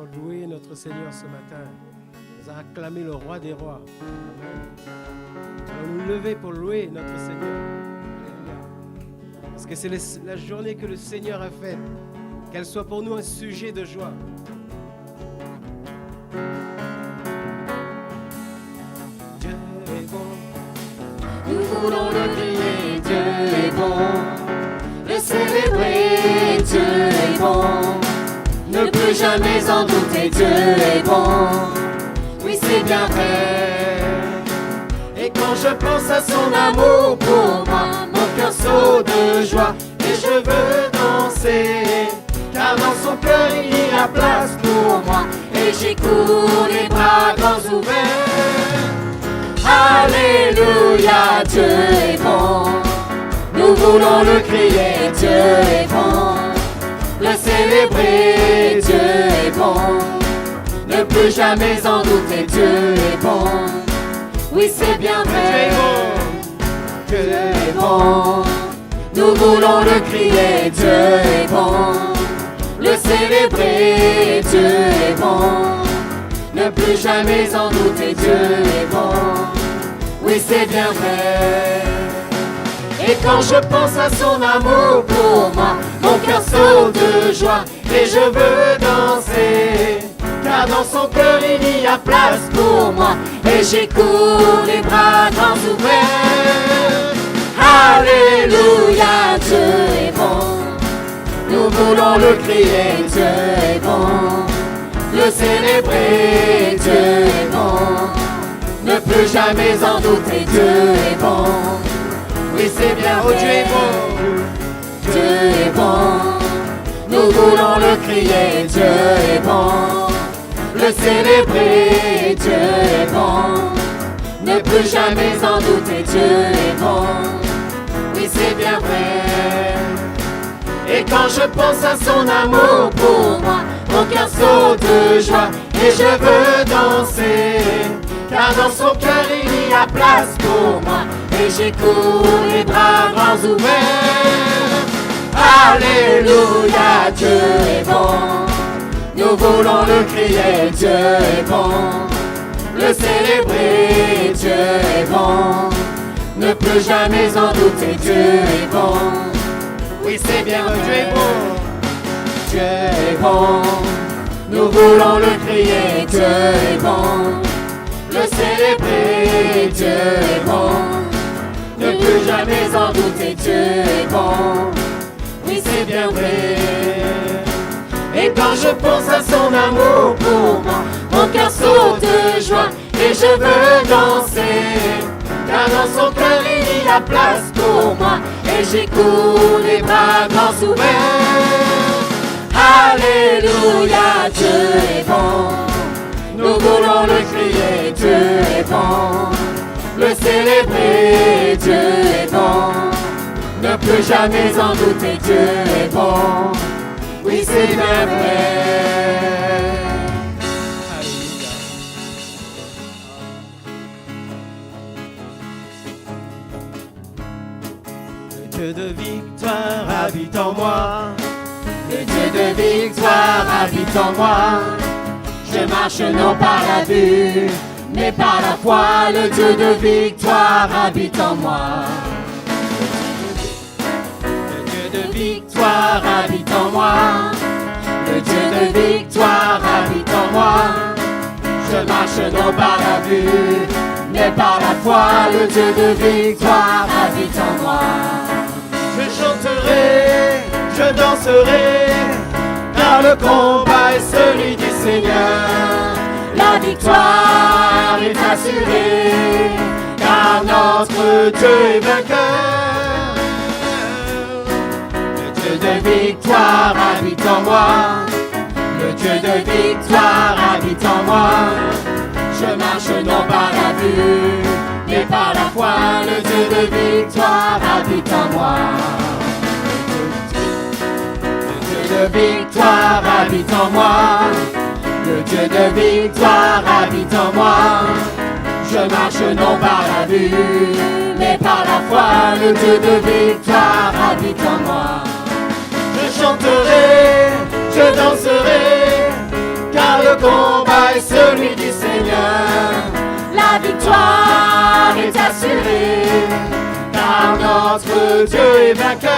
allons louer notre Seigneur ce matin. Nous allons acclamer le roi des rois. Amen. Nous allons nous lever pour louer notre Seigneur. Alléluia. Parce que c'est la journée que le Seigneur a faite. Qu'elle soit pour nous un sujet de joie. Dieu est bon. Nous voulons le crier, Dieu est bon. Le célébrer, Dieu est bon. Ne plus jamais en douter, Dieu est bon. Oui, c'est bien vrai. Et quand je pense à son amour pour moi, mon cœur saute de joie et je veux danser. Car dans son cœur il y a place pour moi et j'y cours les bras grands ouverts. Alléluia, Dieu est bon. Nous voulons le crier, Dieu est bon. Le célébrer, Dieu est bon. Ne plus jamais en douter, Dieu est bon. Oui, c'est bien vrai. Dieu est bon. Bon. Nous voulons le crier, Dieu est bon. Le célébrer, Dieu est bon. Ne plus jamais en douter, Dieu est bon. Oui, c'est bien vrai. Et quand je pense à son amour pour moi, mon cœur saute de joie et je veux danser. Car dans son cœur il y a place pour moi et j'y cours les bras grands ouverts. Alléluia, Dieu est bon. Nous voulons le crier, Dieu est bon. Le célébrer, Dieu est bon. Ne plus jamais en douter, Dieu est bon. Oui, c'est bien, oh Dieu est bon. Dieu est bon. Nous voulons le crier, Dieu est bon. Le célébrer, Dieu est bon. Ne plus jamais en douter, Dieu est bon. Oui, c'est bien vrai. Et quand je pense à son amour pour moi, mon cœur saute de joie et je veux danser. Car dans son cœur il y a place pour moi et j'y cours les bras grands ouverts. Alléluia, Dieu est bon. Nous voulons le crier, Dieu est bon. Le célébrer, Dieu est bon. Ne plus jamais en douter, Dieu est bon. Oui, c'est bien, Dieu est bon. Dieu est bon. Nous voulons le crier, Dieu est bon. Le célébrer, Dieu est bon. Ne plus jamais en douter, Dieu est bon. Oui, c'est bien vrai. Et quand je pense à son amour pour moi, mon cœur saute de joie et je veux danser. Car dans son cœur il y a place pour moi et j'y cours les bras grands ouverts. Alléluia, Dieu est bon. Nous voulons le crier, Dieu est bon. Le célébrer, Dieu est bon. Ne plus jamais en douter, Dieu est bon. Oui, c'est bien vrai. Le Dieu de victoire habite en moi. Le Dieu de victoire habite en moi. Je marche non par la vue, mais par la foi. Le Dieu de victoire habite en moi. Le Dieu de victoire habite en moi. Le Dieu de victoire habite en moi. Je marche non par la vue, mais par la foi. Le Dieu de victoire habite en moi. Je chanterai, je danserai, car le combat est celui du Seigneur. La victoire est assurée, car notre Dieu est vainqueur. Le Dieu de victoire habite en moi. Le Dieu de victoire habite en moi. Je marche non par la vue, mais par la foi. Le Dieu de victoire habite en moi. Le Dieu de victoire habite en moi. Le Dieu de victoire habite en moi. Je marche non par la vue, mais par la foi. Le Dieu de victoire habite en moi. Je chanterai, je danserai, car le combat est celui du Seigneur. La victoire est assurée, car notre Dieu est vainqueur.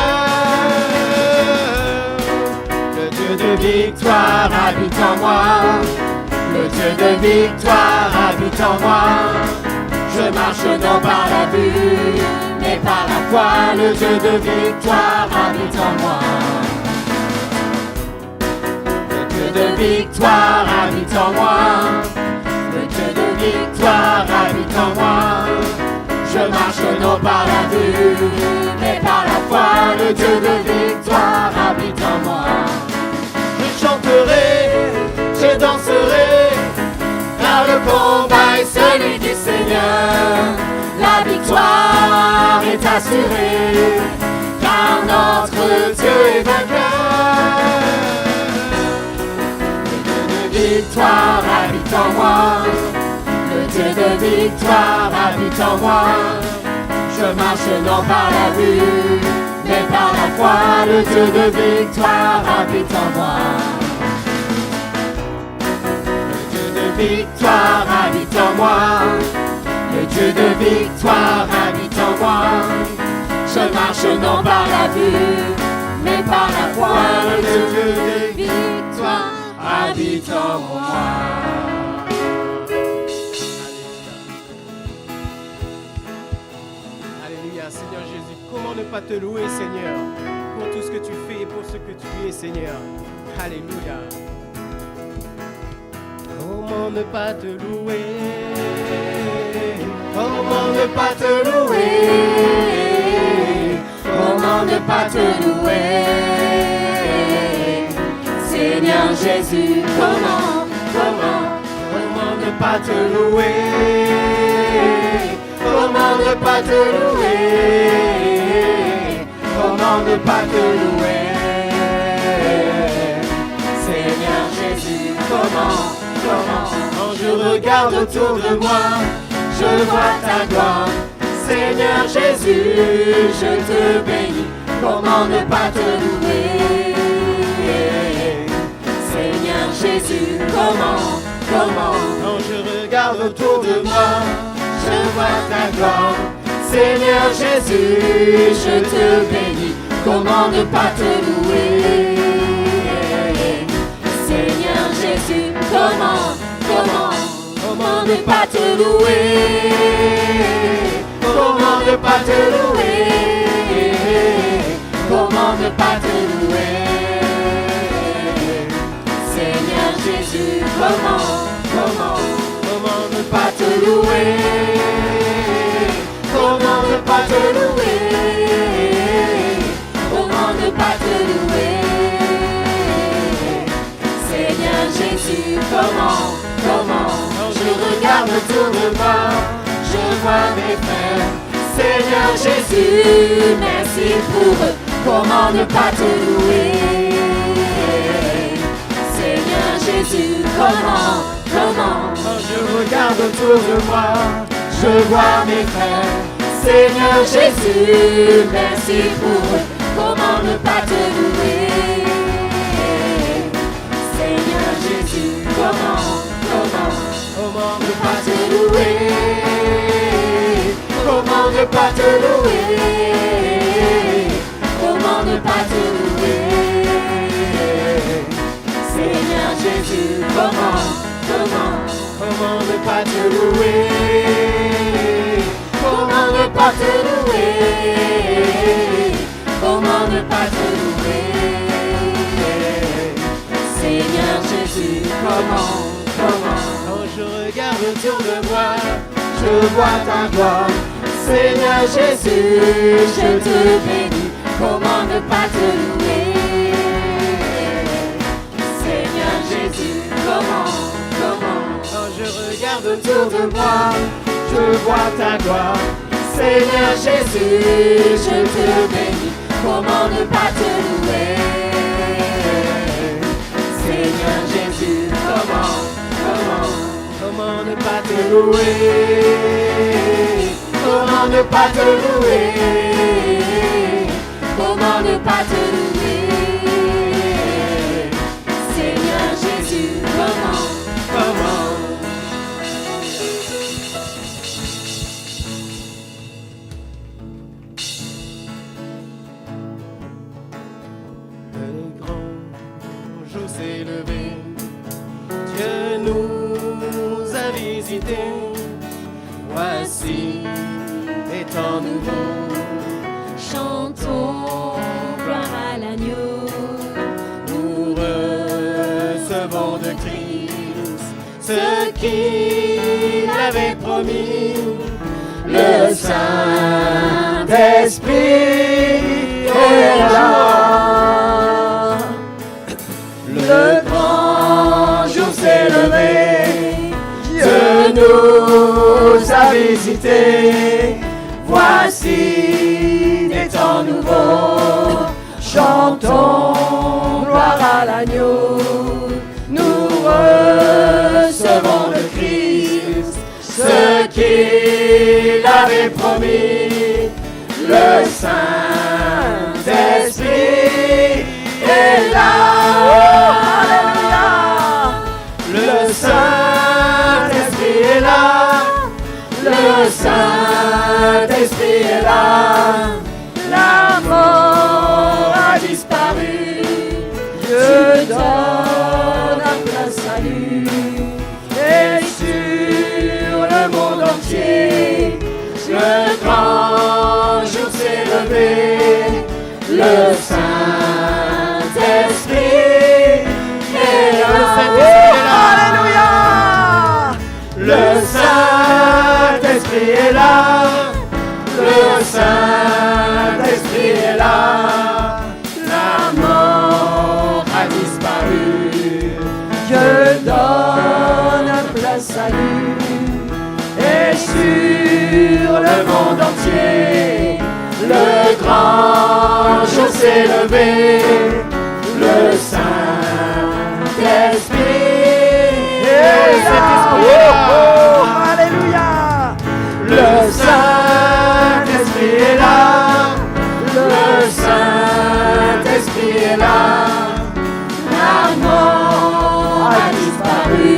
Le Dieu de victoire habite en moi. Le Dieu de victoire habite en moi. Je marche non par la vue, mais par la foi. Le Dieu de victoire habite en moi. Le Dieu de victoire habite en moi. Le Dieu de victoire habite en moi. Je marche non par la vue, mais par la foi. Le Dieu de victoire habite en moi. Je chanterai, je danserai, car le combat est celui du Seigneur. La victoire est assurée, car notre Dieu est vainqueur. Le Dieu de victoire habite en moi. Le Dieu de victoire habite en moi. Je marche non par la vue, mais par la foi. Le Dieu de victoire habite en moi. Victoire habite en moi. Le Dieu de victoire habite en moi. Je marche non par la vue, mais par la foi. Le Dieu de victoire habite en moi. Alléluia, Seigneur Jésus. Comment ne pas te louer, Seigneur, pour tout ce que tu fais et pour ce que tu es, Seigneur. Alléluia. Comment ne pas te louer? Comment ne pas te louer? Comment ne pas te louer? Seigneur Jésus, comment ne pas te louer? Comment ne pas te louer? Comment ne pas te louer? Seigneur Jésus, comment? Quand je regarde autour de moi, je vois ta gloire. Seigneur Jésus, je te bénis. Comment ne pas te louer? Seigneur Jésus, comment? Quand je regarde autour de moi, je vois ta gloire. Seigneur Jésus, je te bénis. Comment ne pas te louer? Seigneur Jésus, comment ne pas te louer? Comment ne pas te louer? Comment ne pas te louer? Seigneur Jésus, comment ne pas te louer? Comment ne pas te louer? Comment ne pas te louer? Seigneur Jésus, comment? Quand je regarde autour de moi, je vois mes frères. Seigneur Jésus, merci pour eux. Comment ne pas te louer? Seigneur Jésus, comment? Quand je regarde autour de moi, je vois mes frères. Seigneur Jésus, merci pour eux. Comment ne pas te louer? Seigneur Jésus, comment ne pas te louer? Comment ne pas te louer? Comment ne pas te louer? Seigneur Jésus, comment ne pas te louer? Comment ne pas te louer? Comment ne pas te louer? Seigneur Jésus, comment? Quand je regarde autour de moi, Je vois ta gloire. Seigneur Jésus, je te bénis. Comment ne pas te louer? Seigneur Jésus, comment? quand je regarde Autour de moi, je vois ta gloire. Seigneur Jésus, je te bénis. Comment ne pas te louer? Seigneur Jésus, comment ne pas te louer? Comment ne pas te louer? Comment ne pas te louer? Seigneur Jésus, comment jour s'est levé. Dieu nous a visités. Voici des temps nouveaux. Chantons gloire à l'agneau. Nous recevons de Christ ce qu'il avait promis. Le Saint-Esprit est là. Le grand jour s'est levé. Dieu nous a visités. Voici des temps nouveaux. Chantons gloire à l'agneau. Nous recevons de Christ ce qu'il avait promis. Le Saint-Esprit est là. Alléluia. Le Saint-Esprit est là. Le Saint-Esprit est là. La mort a disparu. Dieu donne un plein salut. Et sur le monde entier, le grand jour s'est levé. Le Saint-Esprit est là. Alléluia. Le Saint-Esprit est là. Le Saint-Esprit est là. La mort a disparu. Dieu donne un plein salut. Et sur le monde entier, le grand jour s'est levé. Le Saint-Esprit est là. Alléluia. Le Saint-Esprit est là. Le Saint-Esprit est là. La mort a disparu.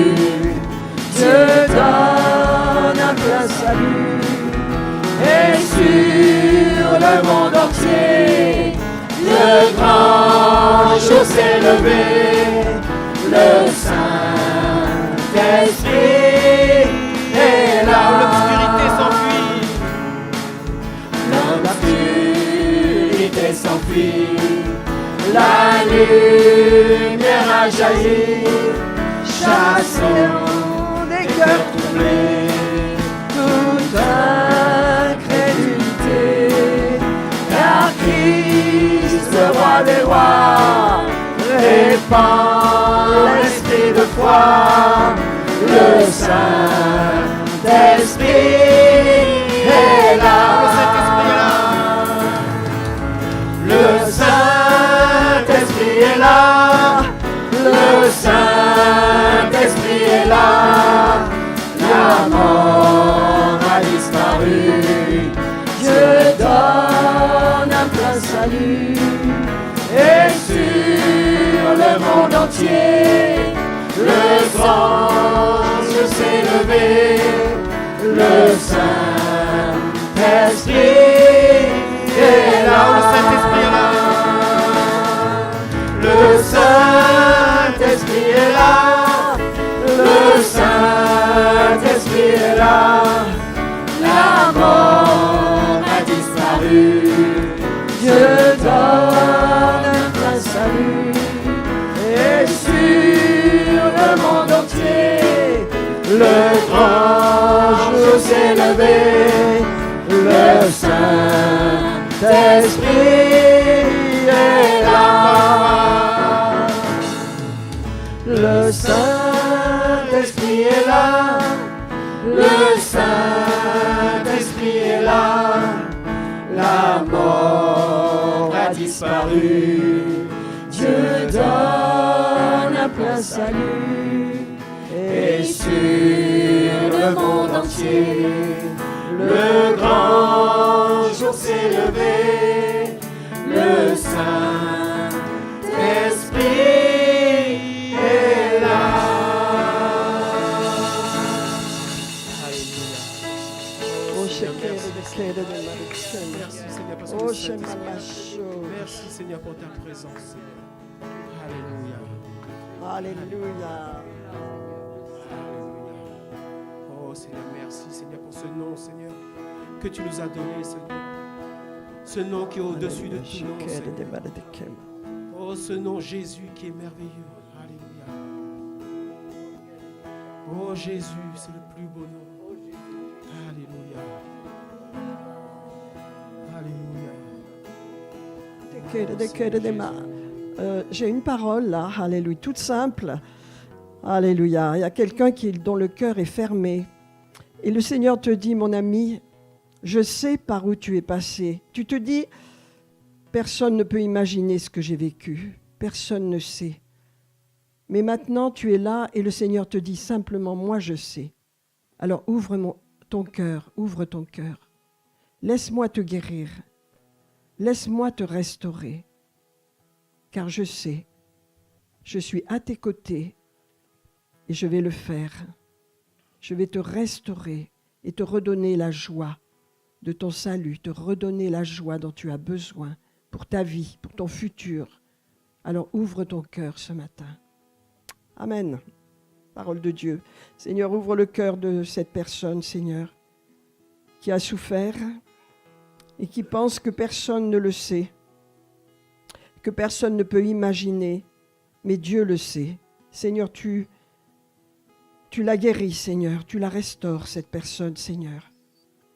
Dieu donne un plein salut. Et sur le monde entier, le grand jour s'est levé. Le Saint-Esprit est là. L'obscurité s'enfuit. La lumière a jailli. Chassons des cœurs troublés toute incrédulité. Car Christ, le roi des rois, répand l'esprit de foi. Le Saint-Esprit est là. Le Saint-Esprit est là. Le Saint-Esprit est là. La mort a disparu. Dieu donne un plein salut. Et sur le monde entier, le grand jour s'est levé. Le Saint-Esprit est là. Le Saint-Esprit est là. Le Saint-Esprit est là. La mort a disparu. Dieu donne un plein salut. Et sur le monde entier, le grand jour s'est levé. Le Saint-Esprit est là. Le Saint-Esprit est là. Le Saint-Esprit est là. La mort a disparu. Dieu donne un plein salut. Et sur le monde entier, le grand jour s'est levé. Le Saint-Esprit est là. Merci Seigneur pour ta présence, Seigneur. Alléluia. Alléluia. Oh Seigneur, merci Seigneur pour ce nom, Seigneur, que tu nous as donné, Seigneur. Ce nom qui est au-dessus de tout nom, Seigneur. Oh, ce nom Jésus qui est merveilleux. Alléluia. Oh Jésus, c'est le plus beau nom. Alléluia. Alléluia. J'ai une parole là, alléluia, toute simple. Alléluia. Il y a quelqu'un dont le cœur est fermé. Et le Seigneur te dit, mon ami, je sais par où tu es passé. Tu te dis, personne ne peut imaginer ce que j'ai vécu. Personne ne sait. Mais maintenant, tu es là et le Seigneur te dit simplement, moi je sais. Alors ouvre ton cœur. Laisse-moi te guérir. Laisse-moi te restaurer. Car je sais, je suis à tes côtés et je vais le faire. Je vais te restaurer et te redonner la joie de ton salut, te redonner la joie dont tu as besoin pour ta vie, pour ton futur. Alors ouvre ton cœur ce matin. Amen. Parole de Dieu. Seigneur, ouvre le cœur de cette personne, Seigneur, qui a souffert et qui pense que personne ne le sait, que personne ne peut imaginer, mais Dieu le sait. Seigneur, tu la guéris, Seigneur, tu la restaures, cette personne, Seigneur.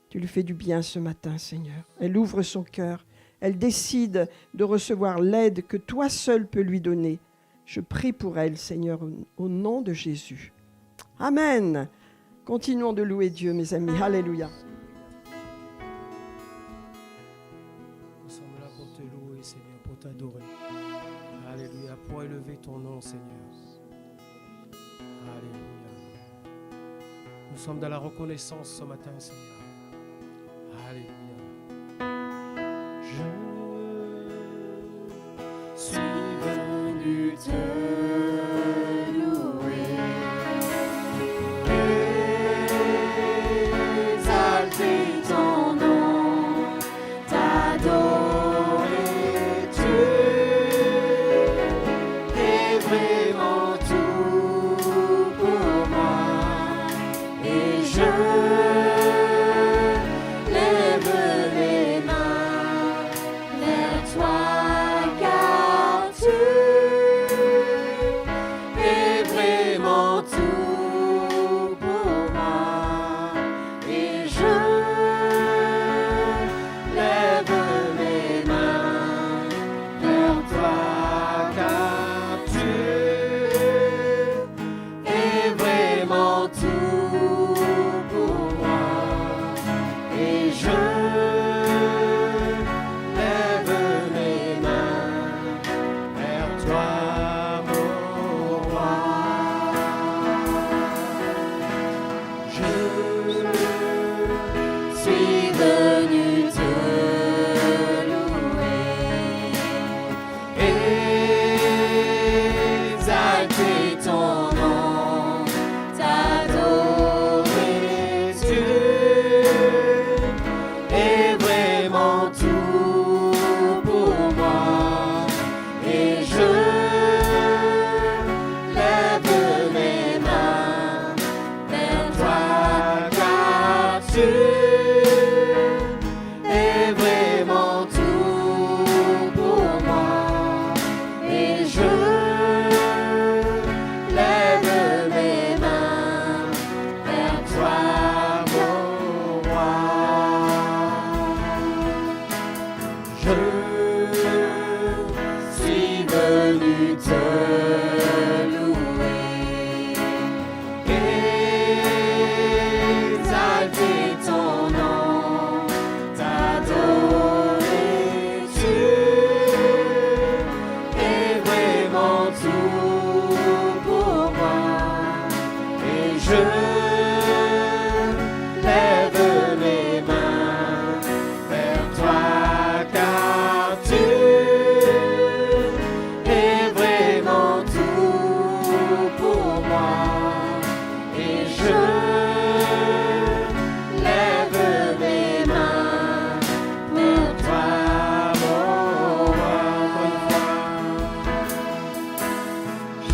Tu lui fais du bien ce matin, Seigneur. Elle ouvre son cœur, elle décide de recevoir l'aide que toi seul peux lui donner. Je prie pour elle, Seigneur, au nom de Jésus. Amen. Continuons de louer Dieu, mes amis. Alléluia. Nous sommes là pour te louer, Seigneur, pour t'adorer. Alléluia, pour élever ton nom, Seigneur. Alléluia. Nous sommes dans la reconnaissance ce matin, Seigneur. Alléluia. Je suis venu te louer, exalter ton nom, t'adorer, tu es vraiment tout pour moi, et je lève les mains vers toi.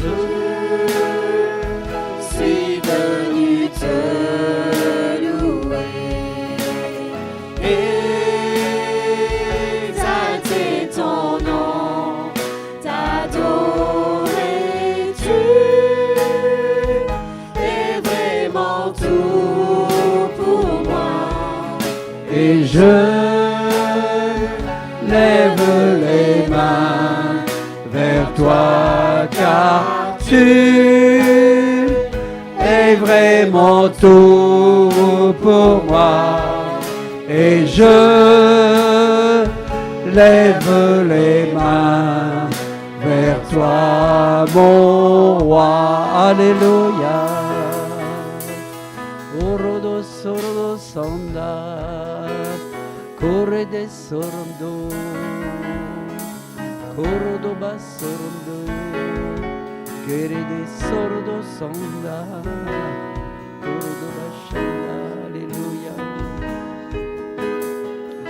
Je suis venu te louer, exalter ton nom, t'adorer, tu es vraiment tout pour moi. Et je lève les mains vers toi, car tu es vraiment tout pour moi. Et je lève les mains vers toi, mon roi. Alléluia. Orodo sorodo sonda, corre de sorondo, corodo bassorondo, kere de sorodo sonda, corodo bashanda. Alléluia.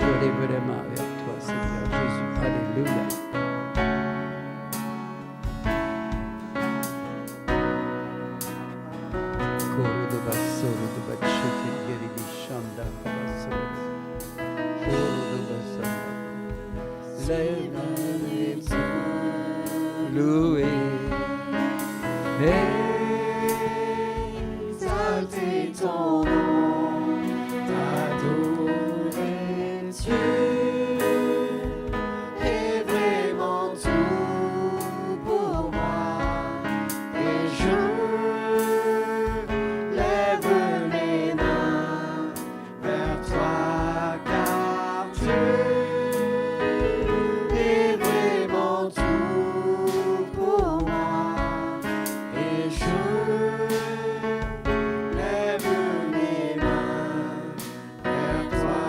Je lève les mains vers toi, Seigneur Jésus. Alléluia. Corodo bassorodo bachete, kere de shanda bassorodo. Louer, Exalter ton nom, t'adorer, tu es vraiment tout pour moi. Et je lève les mains vers toi, car tu es vraiment tout pour moi. Et je lève les mains vers toi,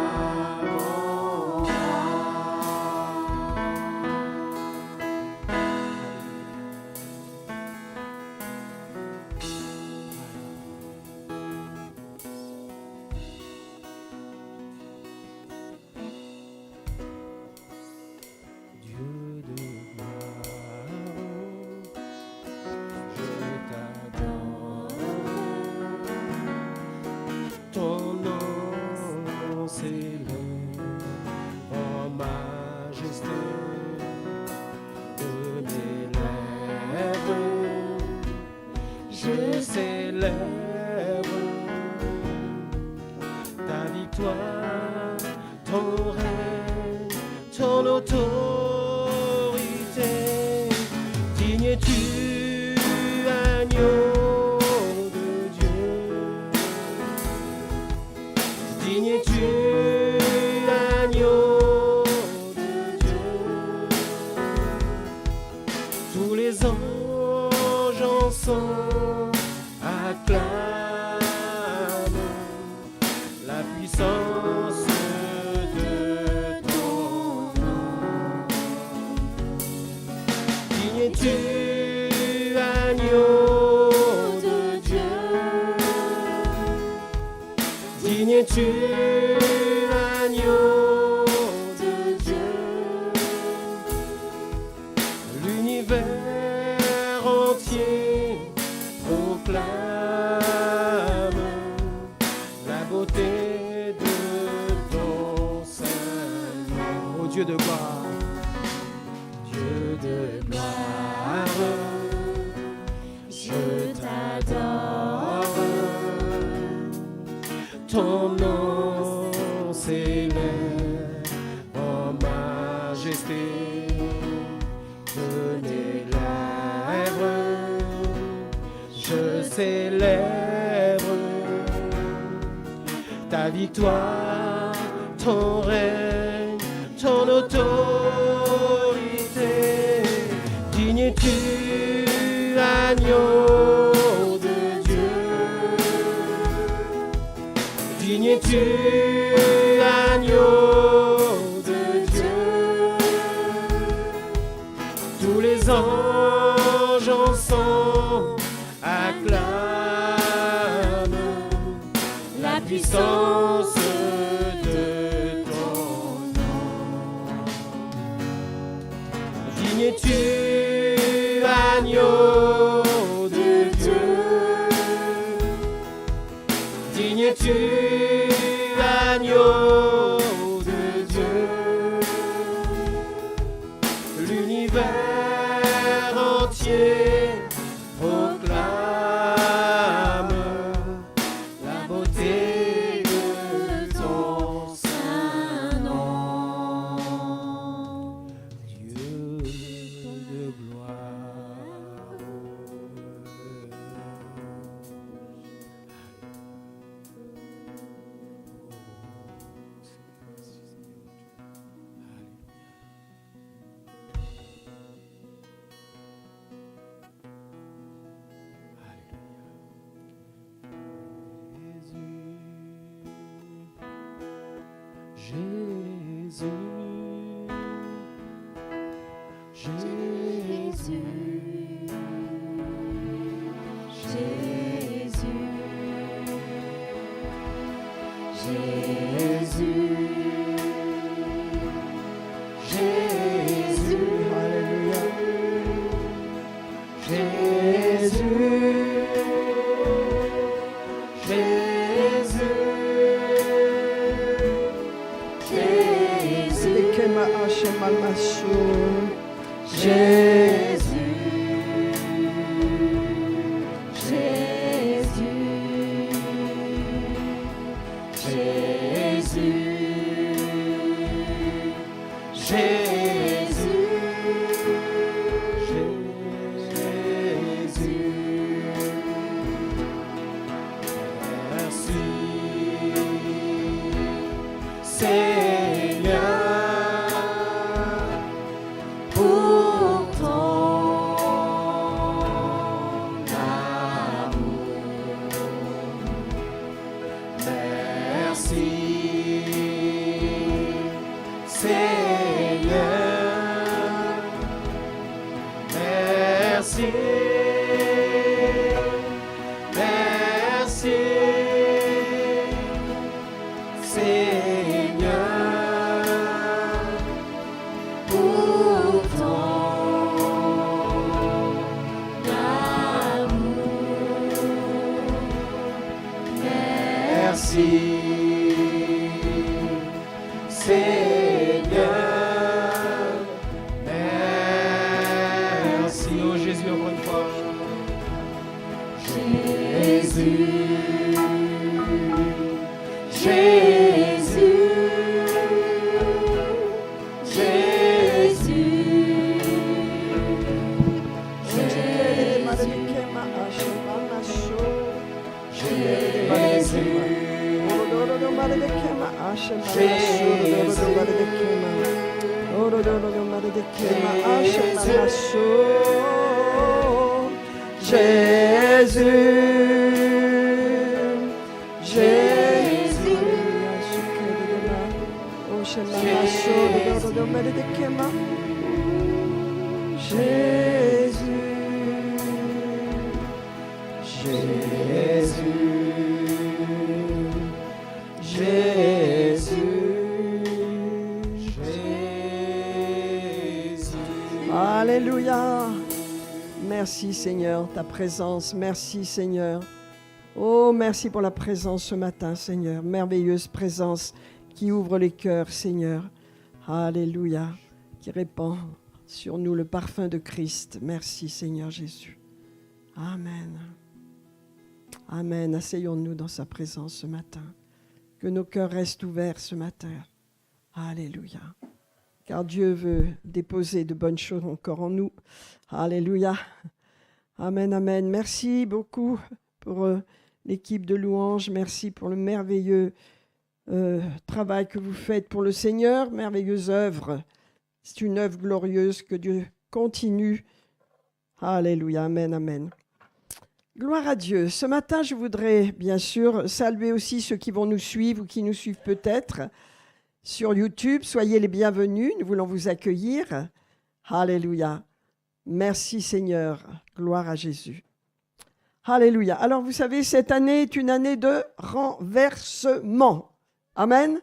mon roi. Dieu de gloire, je t'adore. Ton nom s'élève en majesté de mes lèvres. Je célèbre ta victoire, ton règne, ton autorité. Digne es-tu, agneau de Dieu. Digne es-tu, agneau de Dieu. Tous les anges ensemble acclament la puissance de ton nom. Digne es-tu, agneau de Dieu. Digne es-tu, agneau de Dieu. L'univers entier proclame la beauté de ton saint nom. Ô Dieu de gloire, Dieu de gloire, je t'adore. Ton nom s'élève en majesté de mes lèvres. Je célèbre ta victoire, ton règne, ton autorité. Digne es-tu, agneau de Dieu. Digne es-tu, agneau de Dieu. Tous les anges ensemble acclament la puissance de ton nom. Digne es-tu, agneau de Merci, Seigneur. Merci, merci, Seigneur, pour ton amour. Merci, Seigneur, merci. Oh Jésus, encore une fois. Jésus, Jésus, Jésus, Alléluia. Merci Seigneur, ta présence. Merci Seigneur. Oh, merci pour la présence ce matin, Seigneur. Merveilleuse présence qui ouvre les cœurs, Seigneur. Alléluia. Qui répand sur nous le parfum de Christ. Merci Seigneur Jésus. Amen. Amen. Asseyons-nous dans sa présence ce matin. Que nos cœurs restent ouverts ce matin. Alléluia. Car Dieu veut déposer de bonnes choses encore en nous. Alléluia. Amen, amen. Merci beaucoup pour l'équipe de louanges. Merci pour le merveilleux travail que vous faites pour le Seigneur. Merveilleuse œuvre. C'est une œuvre glorieuse que Dieu continue. Alléluia. Amen, amen. Gloire à Dieu. Ce matin, je voudrais bien sûr saluer aussi ceux qui vont nous suivre ou qui nous suivent peut-être sur YouTube. Soyez les bienvenus. Nous voulons vous accueillir. Alléluia. Merci Seigneur. Gloire à Jésus. Alléluia. Alors vous savez, cette année est une année de renversement. Amen.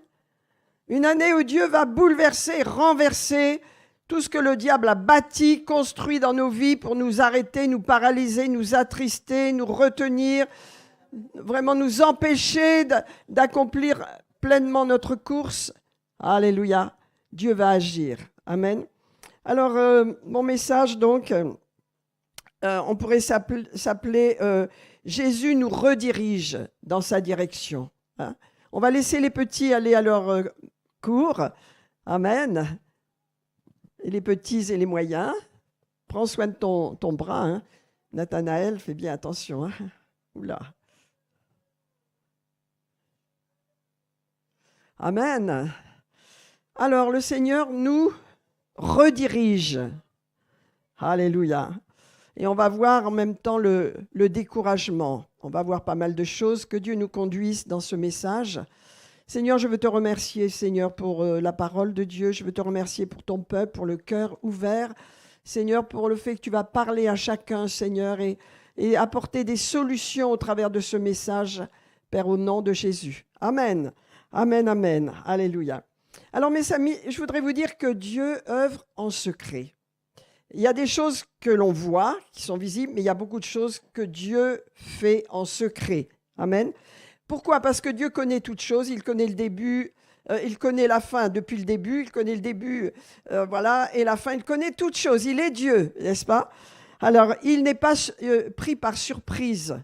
Une année où Dieu va bouleverser, renverser tout ce que le diable a bâti, construit dans nos vies pour nous arrêter, nous paralyser, nous attrister, nous retenir, vraiment nous empêcher d'accomplir pleinement notre course. Alléluia. Dieu va agir. Amen. Alors, mon message, donc, on pourrait s'appeler Jésus nous redirige dans sa direction. Hein? On va laisser les petits aller à leur cours. Amen. Et les petits et les moyens. Prends soin de ton bras. Hein? Nathanaël, fais bien attention. Hein? Oula. Amen. Alors, le Seigneur nous redirige. Alléluia. Et on va voir en même temps le découragement. On va voir pas mal de choses. Que Dieu nous conduise dans ce message. Seigneur, je veux te remercier, Seigneur, pour la parole de Dieu. Je veux te remercier pour ton peuple, pour le cœur ouvert. Seigneur, pour le fait que tu vas parler à chacun, Seigneur, et apporter des solutions au travers de ce message, Père, au nom de Jésus. Amen. Amen, amen. Alléluia. Alors, mes amis, je voudrais vous dire que Dieu œuvre en secret. Il y a des choses que l'on voit, qui sont visibles, mais il y a beaucoup de choses que Dieu fait en secret. Amen. Pourquoi ? Parce que Dieu connaît toutes choses, il connaît le début, il connaît la fin depuis le début, il connaît le début, voilà, et la fin, il connaît toutes choses. Il est Dieu, n'est-ce pas ? Alors, il n'est pas pris par surprise.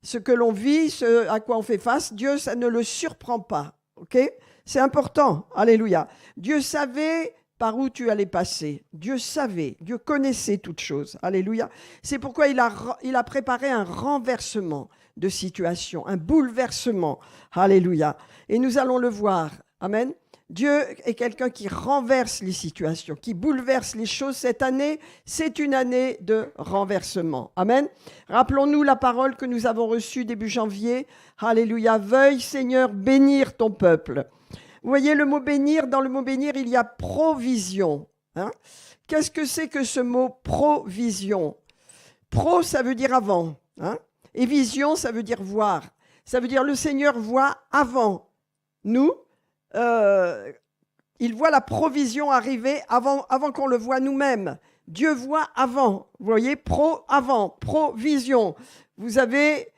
Ce que l'on vit, ce à quoi on fait face, Dieu, ça ne le surprend pas. Ok ? C'est important. Alléluia. Dieu savait par où tu allais passer. Dieu savait, Dieu connaissait toutes choses. Alléluia. C'est pourquoi il a préparé un renversement de situation, un bouleversement. Alléluia. Et nous allons le voir. Amen. Dieu est quelqu'un qui renverse les situations, qui bouleverse les choses. Cette année, c'est une année de renversement. Amen. Rappelons-nous la parole que nous avons reçue début janvier. Alléluia. Veuille, Seigneur, bénir ton peuple. Vous voyez le mot bénir, dans le mot bénir, il y a provision. Hein? Qu'est-ce que c'est que ce mot provision? Pro, ça veut dire avant. Hein? Et vision, ça veut dire voir. Ça veut dire le Seigneur voit avant nous. Il voit la provision arriver avant qu'on le voie nous-mêmes. Dieu voit avant. Vous voyez, avant, provision. Vous avez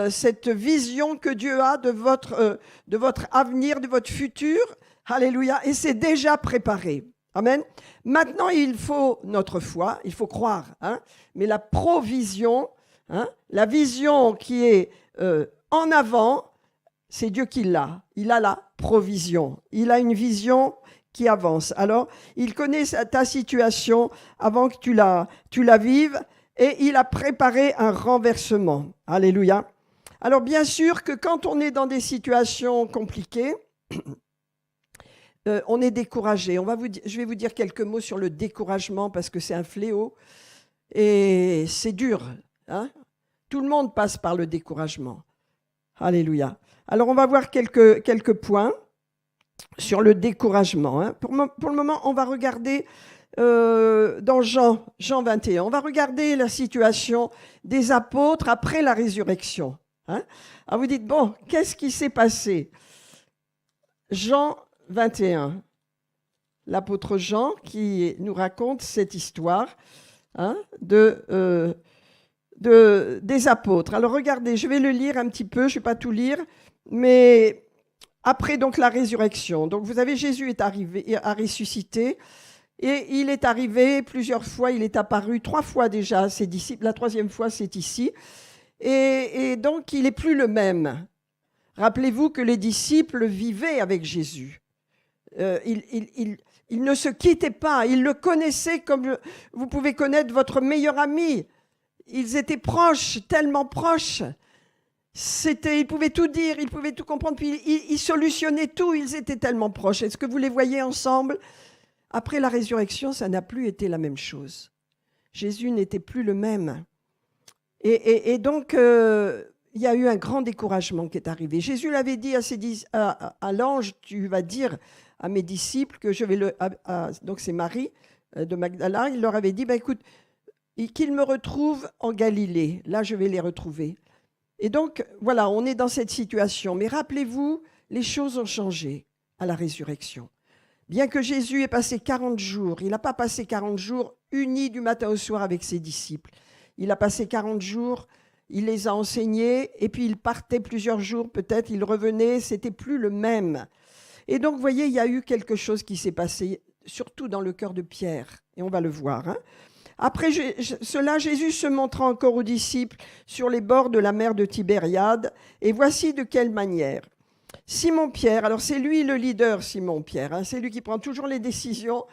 cette vision que Dieu a de votre avenir, de votre futur. Alléluia. Et c'est déjà préparé. Amen. Maintenant, il faut notre foi, il faut croire. Hein, mais la provision, hein, la vision qui est en avant, c'est Dieu qui l'a. Il a la provision. Il a une vision qui avance. Alors, il connaît ta situation avant que tu la vives et il a préparé un renversement. Alléluia. Alors, bien sûr que quand on est dans des situations compliquées, on est découragé. Je vais vous dire quelques mots sur le découragement parce que c'est un fléau et c'est dur. Hein? Tout le monde passe par le découragement. Alléluia. Alors, on va voir quelques points sur le découragement. Hein. Pour le moment, on va regarder dans Jean 21. On va regarder la situation des apôtres après la résurrection. Hein. Alors, vous dites, bon, qu'est-ce qui s'est passé? Jean 21. L'apôtre Jean qui nous raconte cette histoire hein, des apôtres. Alors, regardez, je vais le lire un petit peu, je ne vais pas tout lire. Mais après donc la résurrection, donc vous avez Jésus est arrivé, a ressuscité et il est arrivé plusieurs fois, il est apparu 3 fois déjà à ses disciples, la 3e fois c'est ici et donc il n'est plus le même. Rappelez-vous que les disciples vivaient avec Jésus, ils ne se quittaient pas, ils le connaissaient comme vous pouvez connaître votre meilleur ami, ils étaient proches, tellement proches. Ils pouvaient tout dire, ils pouvaient tout comprendre, puis ils solutionnaient tout, ils étaient tellement proches. Est-ce que vous les voyez ensemble? Après la résurrection, ça n'a plus été la même chose. Jésus n'était plus le même. Et donc, il y a eu un grand découragement qui est arrivé. Jésus l'avait dit à l'ange, tu vas dire à mes disciples que je vais donc c'est Marie de Magdala, il leur avait dit, écoute, qu'ils me retrouvent en Galilée. Là, je vais les retrouver. Et donc, voilà, on est dans cette situation. Mais rappelez-vous, les choses ont changé à la résurrection. Bien que Jésus ait passé 40 jours, il n'a pas passé 40 jours unis du matin au soir avec ses disciples. Il a passé 40 jours, il les a enseignés, et puis il partait plusieurs jours peut-être, il revenait, c'était plus le même. Et donc, vous voyez, il y a eu quelque chose qui s'est passé, surtout dans le cœur de Pierre, et on va le voir, hein. Après cela, Jésus se montra encore aux disciples sur les bords de la mer de Tibériade. Et voici de quelle manière. Simon-Pierre, alors c'est lui le leader, Simon-Pierre, hein, c'est lui qui prend toujours les décisions.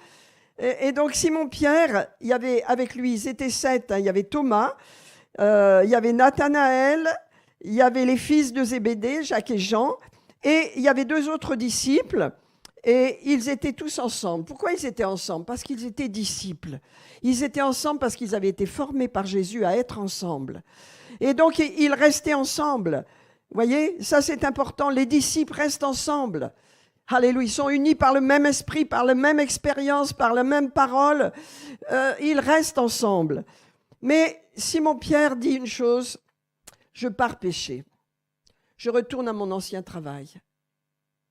Et donc Simon-Pierre, il y avait avec lui, ils étaient 7, hein, il y avait Thomas, il y avait Nathanaël, il y avait les fils de Zébédée, Jacques et Jean, et il y avait 2 autres disciples. Et ils étaient tous ensemble. Pourquoi ils étaient ensemble? Parce qu'ils étaient disciples. Ils étaient ensemble parce qu'ils avaient été formés par Jésus à être ensemble. Et donc, ils restaient ensemble. Vous voyez, ça c'est important. Les disciples restent ensemble. Alléluia. Ils sont unis par le même esprit, par la même expérience, par la même parole. Ils restent ensemble. Mais Simon-Pierre dit une chose, je pars pêcher. Je retourne à mon ancien travail.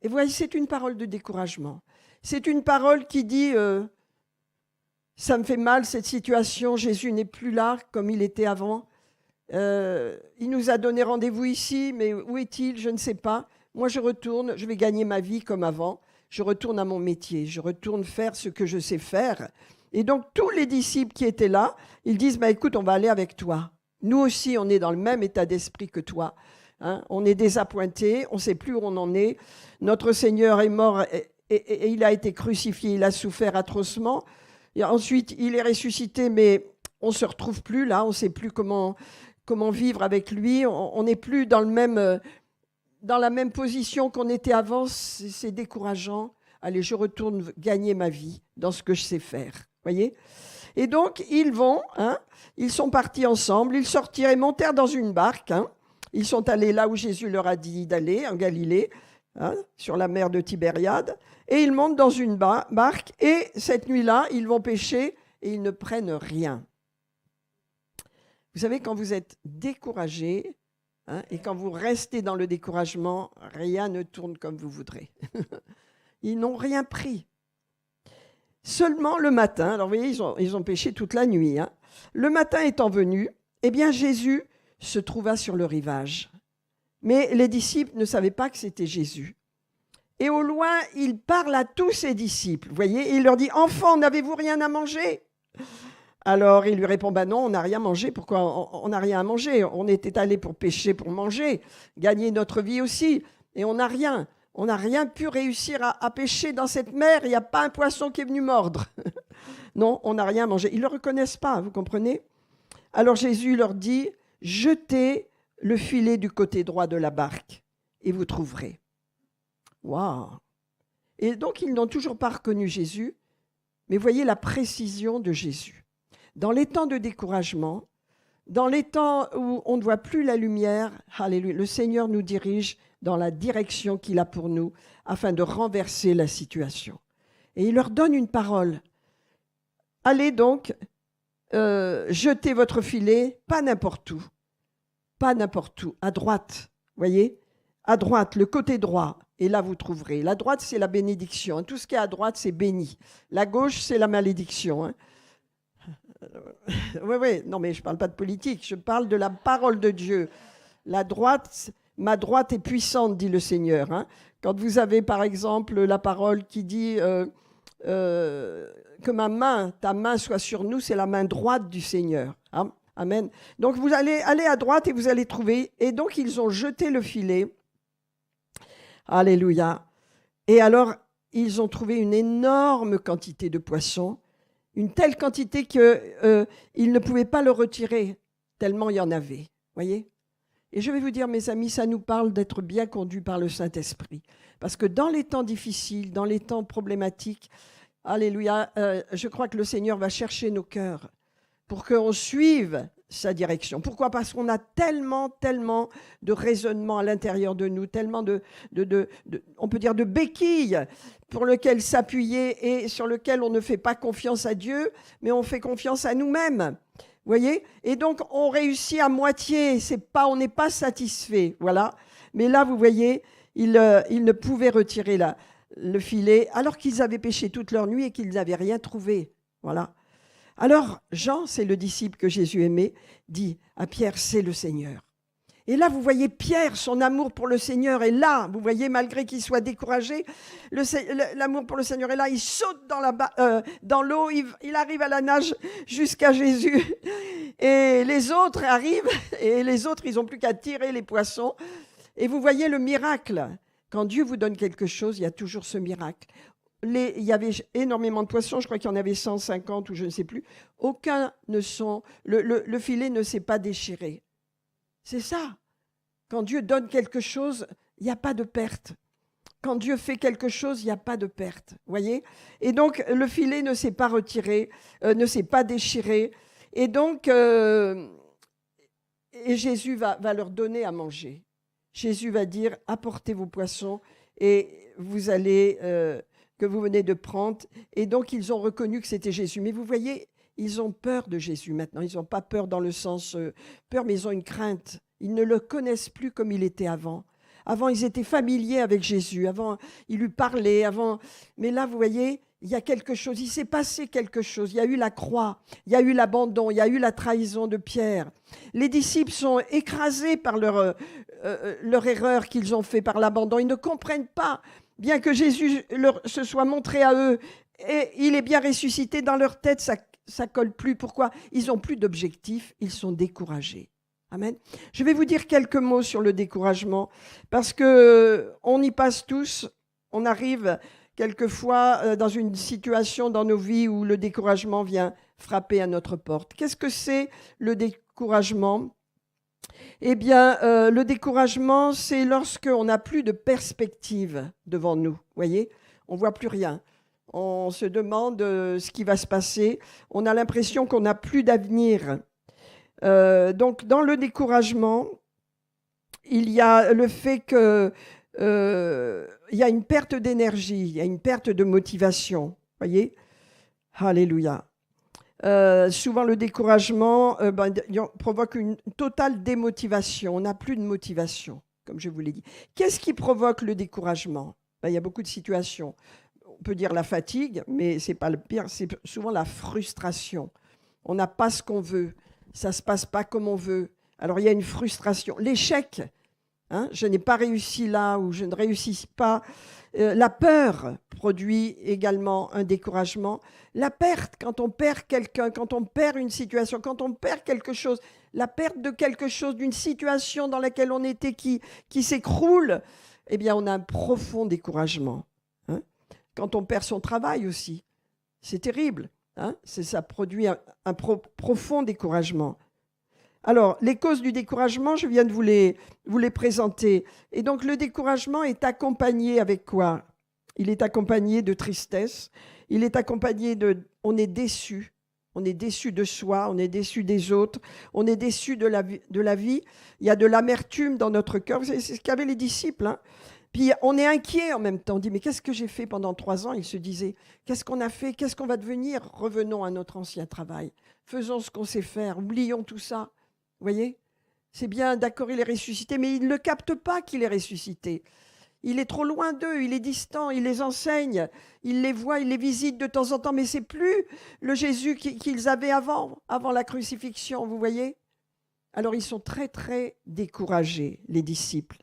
Et vous voyez, c'est une parole de découragement. C'est une parole qui dit ça me fait mal cette situation, Jésus n'est plus là comme il était avant. Il nous a donné rendez-vous ici, mais où est-il? Je ne sais pas. Moi, je retourne, je vais gagner ma vie comme avant. Je retourne à mon métier, je retourne faire ce que je sais faire. Et donc, tous les disciples qui étaient là, ils disent, écoute, on va aller avec toi. Nous aussi, on est dans le même état d'esprit que toi. Hein, on est désappointés, on ne sait plus où on en est. Notre Seigneur est mort et il a été crucifié, il a souffert atrocement. Et ensuite, il est ressuscité, mais on ne se retrouve plus là, on ne sait plus comment vivre avec lui. On n'est plus dans la même position qu'on était avant, c'est décourageant. Allez, je retourne gagner ma vie dans ce que je sais faire. Voyez ? Et donc, ils vont, ils sont partis ensemble, ils sortirent et montèrent dans une barque. Ils sont allés là où Jésus leur a dit d'aller, en Galilée, sur la mer de Tibériade. Et ils montent dans une barque et cette nuit-là, ils vont pêcher et ils ne prennent rien. Vous savez, quand vous êtes découragé et quand vous restez dans le découragement, rien ne tourne comme vous voudrez. Ils n'ont rien pris. Seulement le matin, alors vous voyez, ils ont pêché toute la nuit. Le matin étant venu, eh bien Jésus se trouva sur le rivage. Mais les disciples ne savaient pas que c'était Jésus. Et au loin, il parle à tous ses disciples, vous voyez, et il leur dit « Enfants, n'avez-vous rien à manger ?» Alors il lui répond « Ben non, on n'a rien mangé. Pourquoi on n'a rien à manger? On était allés pour pêcher, pour manger, gagner notre vie aussi, et on n'a rien. On n'a rien pu réussir à pêcher dans cette mer. Il n'y a pas un poisson qui est venu mordre. Non, on n'a rien à manger. » Ils ne le reconnaissent pas, vous comprenez? Alors Jésus leur dit « Jetez le filet du côté droit de la barque et vous trouverez. » Waouh! Et donc, ils n'ont toujours pas reconnu Jésus, mais voyez la précision de Jésus. Dans les temps de découragement, dans les temps où on ne voit plus la lumière, alléluia, le Seigneur nous dirige dans la direction qu'il a pour nous afin de renverser la situation. Et il leur donne une parole. Allez donc, jetez votre filet, pas n'importe où, à droite, voyez, à droite, le côté droit, et là vous trouverez. La droite, c'est la bénédiction. Tout ce qui est à droite, c'est béni. La gauche, c'est la malédiction. Oui, non, mais je ne parle pas de politique, je parle de la parole de Dieu. La droite, ma droite est puissante, dit le Seigneur. Quand vous avez, par exemple, la parole qui dit que ta main soit sur nous, c'est la main droite du Seigneur. Amen. Donc, vous allez aller à droite et vous allez trouver. Et donc, ils ont jeté le filet. Alléluia. Et alors, ils ont trouvé une énorme quantité de poissons, une telle quantité qu'ils ne pouvaient pas le retirer, tellement il y en avait. Voyez ? Et je vais vous dire, mes amis, ça nous parle d'être bien conduits par le Saint-Esprit. Parce que dans les temps difficiles, dans les temps problématiques, alléluia, je crois que le Seigneur va chercher nos cœurs pour qu'on suive sa direction. Pourquoi? Parce qu'on a tellement de raisonnements à l'intérieur de nous, tellement on peut dire de béquilles pour lesquelles s'appuyer et sur lesquelles on ne fait pas confiance à Dieu, mais on fait confiance à nous-mêmes. Voyez? Et donc, on réussit à moitié, on n'est pas satisfait, voilà. Mais là, vous voyez, ils ne pouvaient retirer le filet alors qu'ils avaient pêché toute leur nuit et qu'ils n'avaient rien trouvé, voilà. Alors, Jean, c'est le disciple que Jésus aimait, dit à Pierre, c'est le Seigneur. Et là, vous voyez Pierre, son amour pour le Seigneur est là. Vous voyez, malgré qu'il soit découragé, l'amour pour le Seigneur est là. Il saute dans l'eau, il arrive à la nage jusqu'à Jésus. Et les autres arrivent, et les autres, ils n'ont plus qu'à tirer les poissons. Et vous voyez le miracle. Quand Dieu vous donne quelque chose, il y a toujours ce miracle. Il y avait énormément de poissons, je crois qu'il y en avait 150 ou je ne sais plus. Aucun le filet ne s'est pas déchiré. C'est ça. Quand Dieu donne quelque chose, il n'y a pas de perte. Quand Dieu fait quelque chose, il n'y a pas de perte. Voyez ? Et donc, le filet ne s'est pas retiré, ne s'est pas déchiré. Et donc, et Jésus va leur donner à manger. Jésus va dire, apportez vos poissons et vous allez... que vous venez de prendre. Et donc, ils ont reconnu que c'était Jésus. Mais vous voyez, ils ont peur de Jésus maintenant. Ils n'ont pas peur dans le sens peur, mais ils ont une crainte. Ils ne le connaissent plus comme il était avant. Avant, ils étaient familiers avec Jésus. Avant, ils lui parlaient. Mais là, vous voyez, il y a quelque chose. Il s'est passé quelque chose. Il y a eu la croix. Il y a eu l'abandon. Il y a eu la trahison de Pierre. Les disciples sont écrasés par leur erreur qu'ils ont fait, par l'abandon. Ils ne comprennent pas. Bien que Jésus se soit montré à eux, et il est bien ressuscité, dans leur tête, ça ne colle plus. Pourquoi? Ils n'ont plus d'objectif, ils sont découragés. Amen. Je vais vous dire quelques mots sur le découragement, parce qu'on y passe tous, on arrive quelquefois dans une situation dans nos vies où le découragement vient frapper à notre porte. Qu'est-ce que c'est le découragement ? Eh bien, le découragement, c'est lorsqu'on n'a plus de perspective devant nous. Voyez, On ne voit plus rien. On se demande ce qui va se passer. On a l'impression qu'on n'a plus d'avenir. Donc, dans le découragement, il y a le fait que il y a une perte d'énergie, il y a une perte de motivation. Voyez ? Alléluia. Souvent, le découragement provoque une totale démotivation. On n'a plus de motivation, comme je vous l'ai dit. Qu'est-ce qui provoque le découragement ? Il y a beaucoup de situations. On peut dire la fatigue, mais ce n'est pas le pire, c'est souvent la frustration. On n'a pas ce qu'on veut, ça ne se passe pas comme on veut. Alors, il y a une frustration. L'échec, je n'ai pas réussi là ou je ne réussis pas. La peur produit également un découragement. La perte, quand on perd quelqu'un, quand on perd une situation, quand on perd quelque chose, la perte de quelque chose, d'une situation dans laquelle on était qui s'écroule, eh bien, on a un profond découragement. Quand on perd son travail aussi, c'est terrible. Ça produit un profond découragement. Alors, les causes du découragement, je viens de vous les présenter. Et donc, le découragement est accompagné avec quoi ? Il est accompagné de tristesse. Il est accompagné on est déçu. On est déçu de soi, on est déçu des autres, on est déçu de la vie. Il y a de l'amertume dans notre cœur. C'est ce qu'avaient les disciples. Puis on est inquiet en même temps. On dit, mais qu'est-ce que j'ai fait pendant 3 ans ? Ils se disaient, qu'est-ce qu'on a fait ? Qu'est-ce qu'on va devenir ? Revenons à notre ancien travail. Faisons ce qu'on sait faire. Oublions tout ça. Vous voyez ? C'est bien, d'accord, il est ressuscité, mais ils ne captent pas qu'il est ressuscité. Il est trop loin d'eux, il est distant, il les enseigne, il les voit, il les visite de temps en temps, mais c'est plus le Jésus qu'ils avaient avant la crucifixion, vous voyez ? Alors ils sont très, très découragés, les disciples.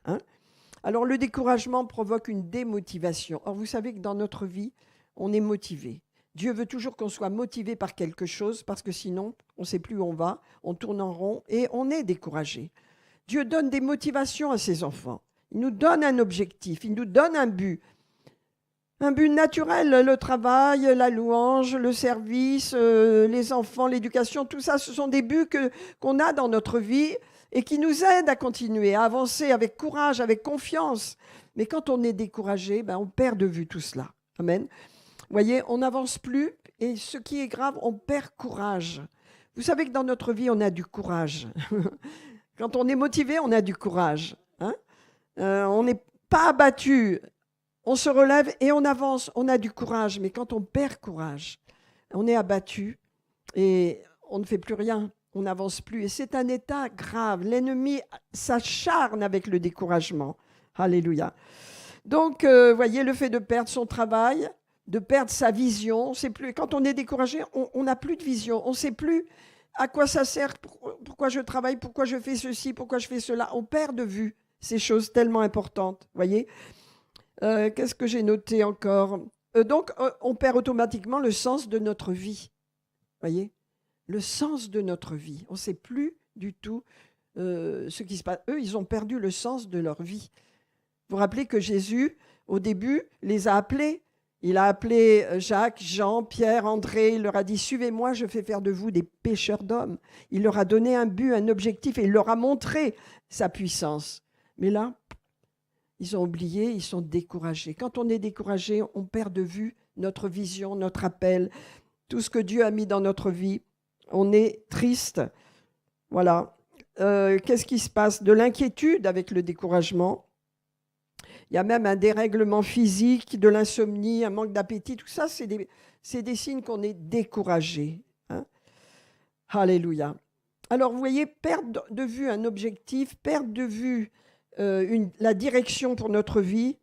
Alors le découragement provoque une démotivation. Or, vous savez que dans notre vie, on est motivé. Dieu veut toujours qu'on soit motivé par quelque chose parce que sinon, on ne sait plus où on va, on tourne en rond et on est découragé. Dieu donne des motivations à ses enfants. Il nous donne un objectif, il nous donne un but naturel, le travail, la louange, le service, les enfants, l'éducation, tout ça, ce sont des buts qu'on a dans notre vie et qui nous aident à continuer, à avancer avec courage, avec confiance. Mais quand on est découragé, on perd de vue tout cela. Amen. Vous voyez, on n'avance plus et ce qui est grave, on perd courage. Vous savez que dans notre vie, on a du courage. Quand on est motivé, on a du courage. On n'est pas abattu, on se relève et on avance, on a du courage. Mais quand on perd courage, on est abattu et on ne fait plus rien, on n'avance plus. Et c'est un état grave. L'ennemi s'acharne avec le découragement. Alléluia. Donc, voyez, le fait de perdre son travail, de perdre sa vision, c'est plus. Quand on est découragé, on n'a plus de vision, on ne sait plus à quoi ça sert, pourquoi je travaille, pourquoi je fais ceci, pourquoi je fais cela. On perd de vue ces choses tellement importantes, voyez. Qu'est-ce que j'ai noté encore ? Donc, on perd automatiquement le sens de notre vie, voyez. Le sens de notre vie. On ne sait plus du tout ce qui se passe. Eux, ils ont perdu le sens de leur vie. Vous vous rappelez que Jésus, au début, les a appelés. Il a appelé Jacques, Jean, Pierre, André. Il leur a dit « Suivez-moi, je fais faire de vous des pêcheurs d'hommes. » Il leur a donné un but, un objectif et il leur a montré sa puissance. Mais là, ils ont oublié, ils sont découragés. Quand on est découragé, on perd de vue notre vision, notre appel, tout ce que Dieu a mis dans notre vie. On est triste. Voilà. Qu'est-ce qui se passe ? De l'inquiétude avec le découragement. Il y a même un dérèglement physique, de l'insomnie, un manque d'appétit. Tout ça, c'est des signes qu'on est découragé. Alléluia. Alors, vous voyez, perdre de vue un objectif, perdre de vue la direction pour notre vie,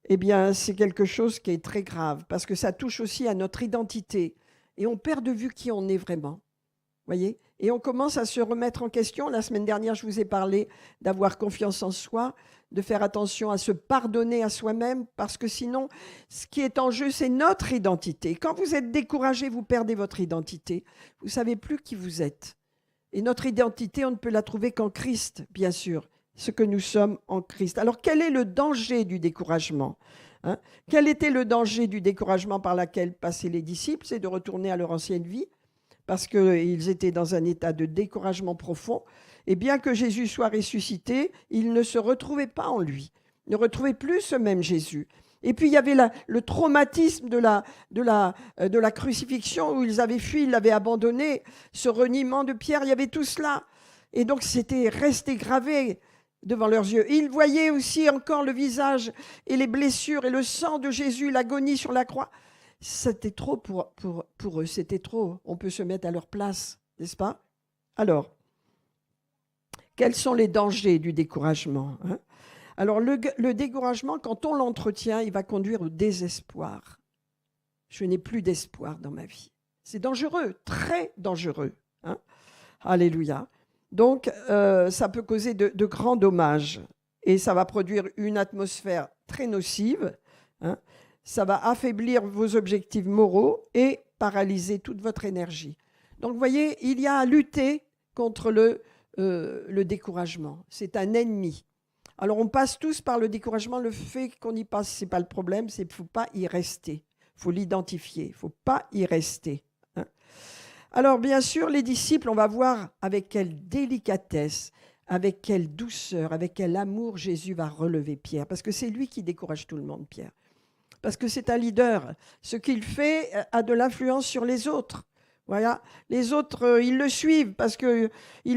eh bien, c'est quelque chose qui est très grave parce que ça touche aussi à notre identité. Et on perd de vue qui on est vraiment. Voyez ? Et on commence à se remettre en question. La semaine dernière, je vous ai parlé d'avoir confiance en soi, de faire attention à se pardonner à soi-même, parce que sinon, ce qui est en jeu, c'est notre identité. Quand vous êtes découragé, vous perdez votre identité. Vous ne savez plus qui vous êtes. Et notre identité, on ne peut la trouver qu'en Christ, bien sûr, ce que nous sommes en Christ. Alors, quel est le danger du découragement ? Quel était le danger du découragement par lequel passaient les disciples ? C'est de retourner à leur ancienne vie, parce qu'ils étaient dans un état de découragement profond. Et bien que Jésus soit ressuscité, ils ne se retrouvaient pas en lui, ne retrouvaient plus ce même Jésus. Et puis il y avait le traumatisme de la crucifixion où ils avaient fui, ils l'avaient abandonné, ce reniement de Pierre, il y avait tout cela. Et donc c'était resté gravé devant leurs yeux. Ils voyaient aussi encore le visage et les blessures et le sang de Jésus, l'agonie sur la croix. C'était trop pour eux, c'était trop. On peut se mettre à leur place, n'est-ce pas? Alors, quels sont les dangers du découragement, hein? Alors, le découragement, quand on l'entretient, il va conduire au désespoir. Je n'ai plus d'espoir dans ma vie. C'est dangereux, très dangereux, hein? Alléluia. Donc, ça peut causer de grands dommages et ça va produire une atmosphère très nocive, hein? Ça va affaiblir vos objectifs moraux et paralyser toute votre énergie. Donc, vous voyez, il y a à lutter contre le découragement. C'est un ennemi. Alors, on passe tous par le découragement. Le fait qu'on y passe, ce n'est pas le problème, c'est qu'il ne faut pas y rester. Il faut l'identifier, il ne faut pas y rester, hein. Alors, bien sûr, les disciples, on va voir avec quelle délicatesse, avec quelle douceur, avec quel amour Jésus va relever Pierre. Parce que c'est lui qui décourage tout le monde, Pierre. Parce que c'est un leader. Ce qu'il fait a de l'influence sur les autres. Voilà. Les autres, ils le suivent parce qu'ils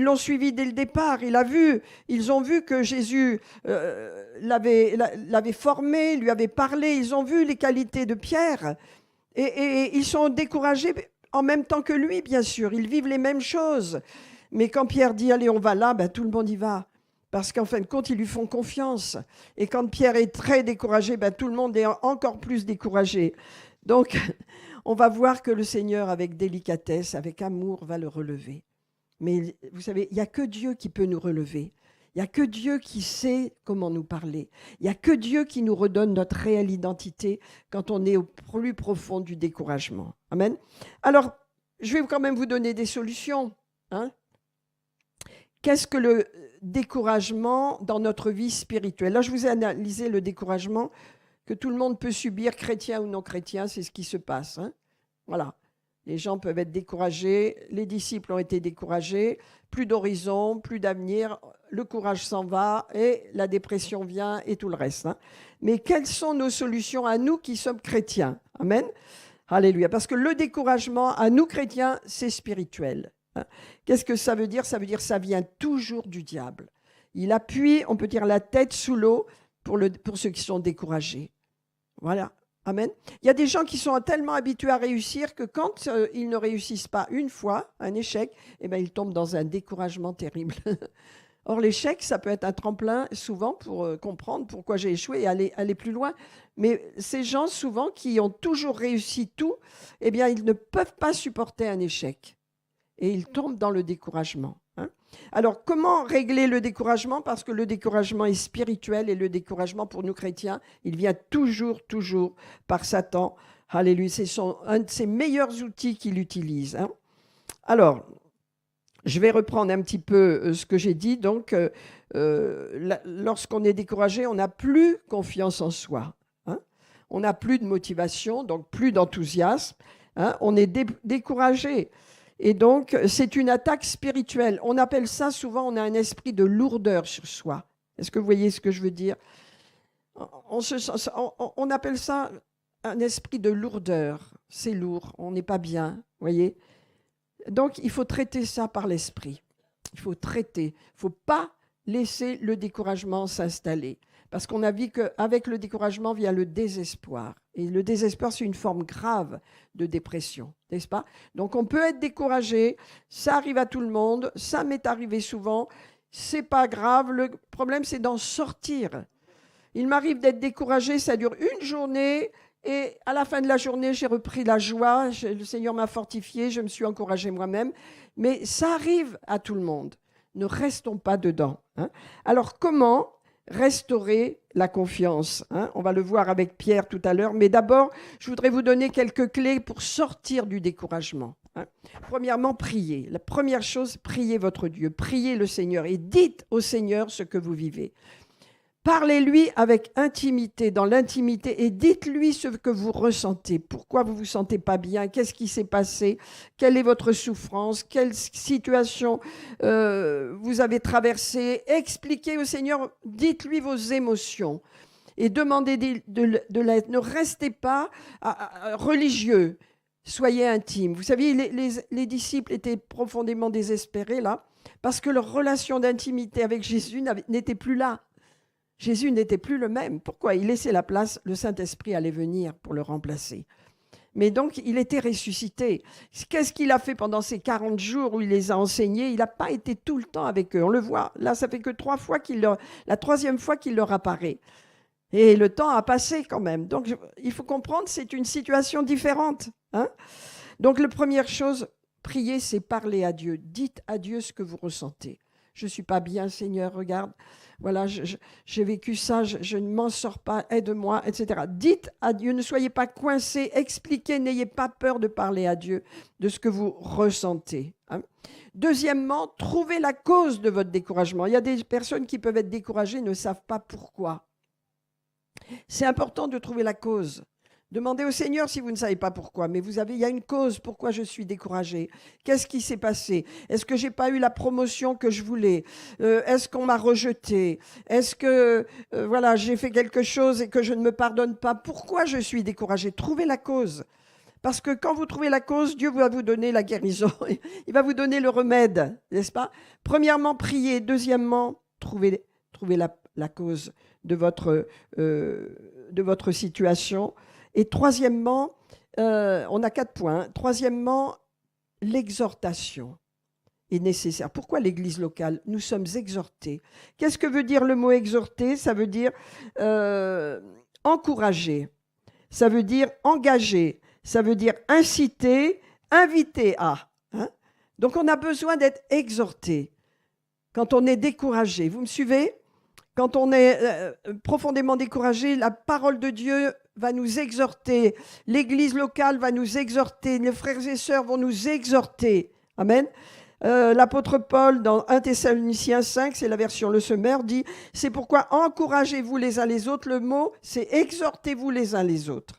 l'ont suivi dès le départ. Ils ont vu que Jésus l'avait formé, lui avait parlé. Ils ont vu les qualités de Pierre. Et ils sont découragés en même temps que lui, bien sûr. Ils vivent les mêmes choses. Mais quand Pierre dit « Allez, on va là », ben, tout le monde y va. Parce qu'en fin de compte, ils lui font confiance. Et quand Pierre est très découragé, ben, tout le monde est encore plus découragé. Donc, on va voir que le Seigneur, avec délicatesse, avec amour, va le relever. Mais vous savez, il n'y a que Dieu qui peut nous relever. Il n'y a que Dieu qui sait comment nous parler. Il n'y a que Dieu qui nous redonne notre réelle identité quand on est au plus profond du découragement. Amen. Alors, je vais quand même vous donner des solutions, hein. Qu'est-ce que le découragement dans notre vie spirituelle? Là, je vous ai analysé le découragement que tout le monde peut subir, chrétien ou non chrétien, c'est ce qui se passe, hein. Voilà. Les gens peuvent être découragés, les disciples ont été découragés, plus d'horizon, plus d'avenir, le courage s'en va et la dépression vient et tout le reste, hein. Mais quelles sont nos solutions à nous qui sommes chrétiens? Amen. Alléluia. Parce que le découragement, à nous chrétiens, c'est spirituel. Qu'est-ce que ça veut dire? Ça veut dire que ça vient toujours du diable. Il appuie, on peut dire, la tête sous l'eau pour ceux qui sont découragés. Voilà. Amen. Il y a des gens qui sont tellement habitués à réussir que quand ils ne réussissent pas une fois, un échec, eh ben, ils tombent dans un découragement terrible. Or, l'échec, ça peut être un tremplin souvent pour comprendre pourquoi j'ai échoué et aller plus loin. Mais ces gens, souvent, qui ont toujours réussi tout, eh bien, ils ne peuvent pas supporter un échec. Et ils tombent dans le découragement, hein. Alors, comment régler le découragement? Parce que le découragement est spirituel et le découragement, pour nous chrétiens, il vient toujours par Satan. Alléluia, c'est un de ses meilleurs outils qu'il utilise, hein. Alors, je vais reprendre un petit peu ce que j'ai dit. Donc, lorsqu'on est découragé, on n'a plus confiance en soi, hein. On n'a plus de motivation, donc plus d'enthousiasme, hein. On est découragé. Et donc, c'est une attaque spirituelle. On appelle ça souvent, on a un esprit de lourdeur sur soi. Est-ce que vous voyez ce que je veux dire? On appelle ça un esprit de lourdeur. C'est lourd, on n'est pas bien, vous voyez? Donc, il faut traiter ça par l'esprit. Il faut traiter. Il ne faut pas laisser le découragement s'installer. Parce qu'on a vu qu'avec le découragement vient le désespoir. Et le désespoir, c'est une forme grave de dépression, n'est-ce pas? Donc, on peut être découragé, ça arrive à tout le monde, ça m'est arrivé souvent, c'est pas grave, le problème, c'est d'en sortir. Il m'arrive d'être découragé, ça dure une journée, et à la fin de la journée, j'ai repris la joie, le Seigneur m'a fortifié, je me suis encouragé moi-même, mais ça arrive à tout le monde. Ne restons pas dedans, hein. Alors, comment restaurer la confiance, hein? On va le voir avec Pierre tout à l'heure, mais d'abord, je voudrais vous donner quelques clés pour sortir du découragement, hein? Premièrement, priez. La première chose, priez votre Dieu, priez le Seigneur et dites au Seigneur ce que vous vivez. Parlez-lui avec intimité, dans l'intimité, et dites-lui ce que vous ressentez. Pourquoi vous ne vous sentez pas bien? Qu'est-ce qui s'est passé? Quelle est votre souffrance? Quelle situation vous avez traversée? Expliquez au Seigneur, dites-lui vos émotions. et demandez de l'aide. Ne restez pas religieux, soyez intimes. Vous savez, les disciples étaient profondément désespérés là, parce que leur relation d'intimité avec Jésus n'était plus là. Jésus n'était plus le même. Pourquoi? Il laissait la place, le Saint-Esprit allait venir pour le remplacer. Mais donc, il était ressuscité. Qu'est-ce qu'il a fait pendant ces 40 jours où il les a enseignés? Il n'a pas été tout le temps avec eux. On le voit. Là, ça fait que 3 fois la 3e fois qu'il leur apparaît. Et le temps a passé quand même. Donc, il faut comprendre, c'est une situation différente. Hein? Donc, la première chose, prier, c'est parler à Dieu. Dites à Dieu ce que vous ressentez. Je ne suis pas bien, Seigneur, regarde. Voilà, j'ai vécu ça, je ne m'en sors pas, aide-moi, etc. Dites à Dieu, ne soyez pas coincés, expliquez, n'ayez pas peur de parler à Dieu de ce que vous ressentez. Hein. Deuxièmement, trouvez la cause de votre découragement. Il y a des personnes qui peuvent être découragées, ne savent pas pourquoi. C'est important de trouver la cause. Demandez au Seigneur si vous ne savez pas pourquoi, mais il y a une cause pourquoi je suis découragé. Qu'est-ce qui s'est passé? Est-ce que je n'ai pas eu la promotion que je voulais? Est-ce qu'on m'a rejeté? Est-ce que voilà, j'ai fait quelque chose et que je ne me pardonne pas? Pourquoi je suis découragé? Trouvez la cause. Parce que quand vous trouvez la cause, Dieu va vous donner la guérison. Il va vous donner le remède, n'est-ce pas? Premièrement, priez. Deuxièmement, trouvez la cause de votre situation. Et troisièmement, on a 4 points. Troisièmement, l'exhortation est nécessaire. Pourquoi l'Église locale? Nous sommes exhortés. Qu'est-ce que veut dire le mot exhorter? Ça veut dire encourager, ça veut dire engager, ça veut dire inciter, inviter à. Hein? Donc on a besoin d'être exhorté quand on est découragé. Vous me suivez? Quand on est profondément découragé, la parole de Dieu va nous exhorter, l'Église locale va nous exhorter, les frères et sœurs vont nous exhorter. Amen. L'apôtre Paul, dans 1 Thessaloniciens 5, c'est la version Le Semeur, dit « C'est pourquoi encouragez-vous les uns les autres ». Le mot, c'est « exhortez-vous les uns les autres ».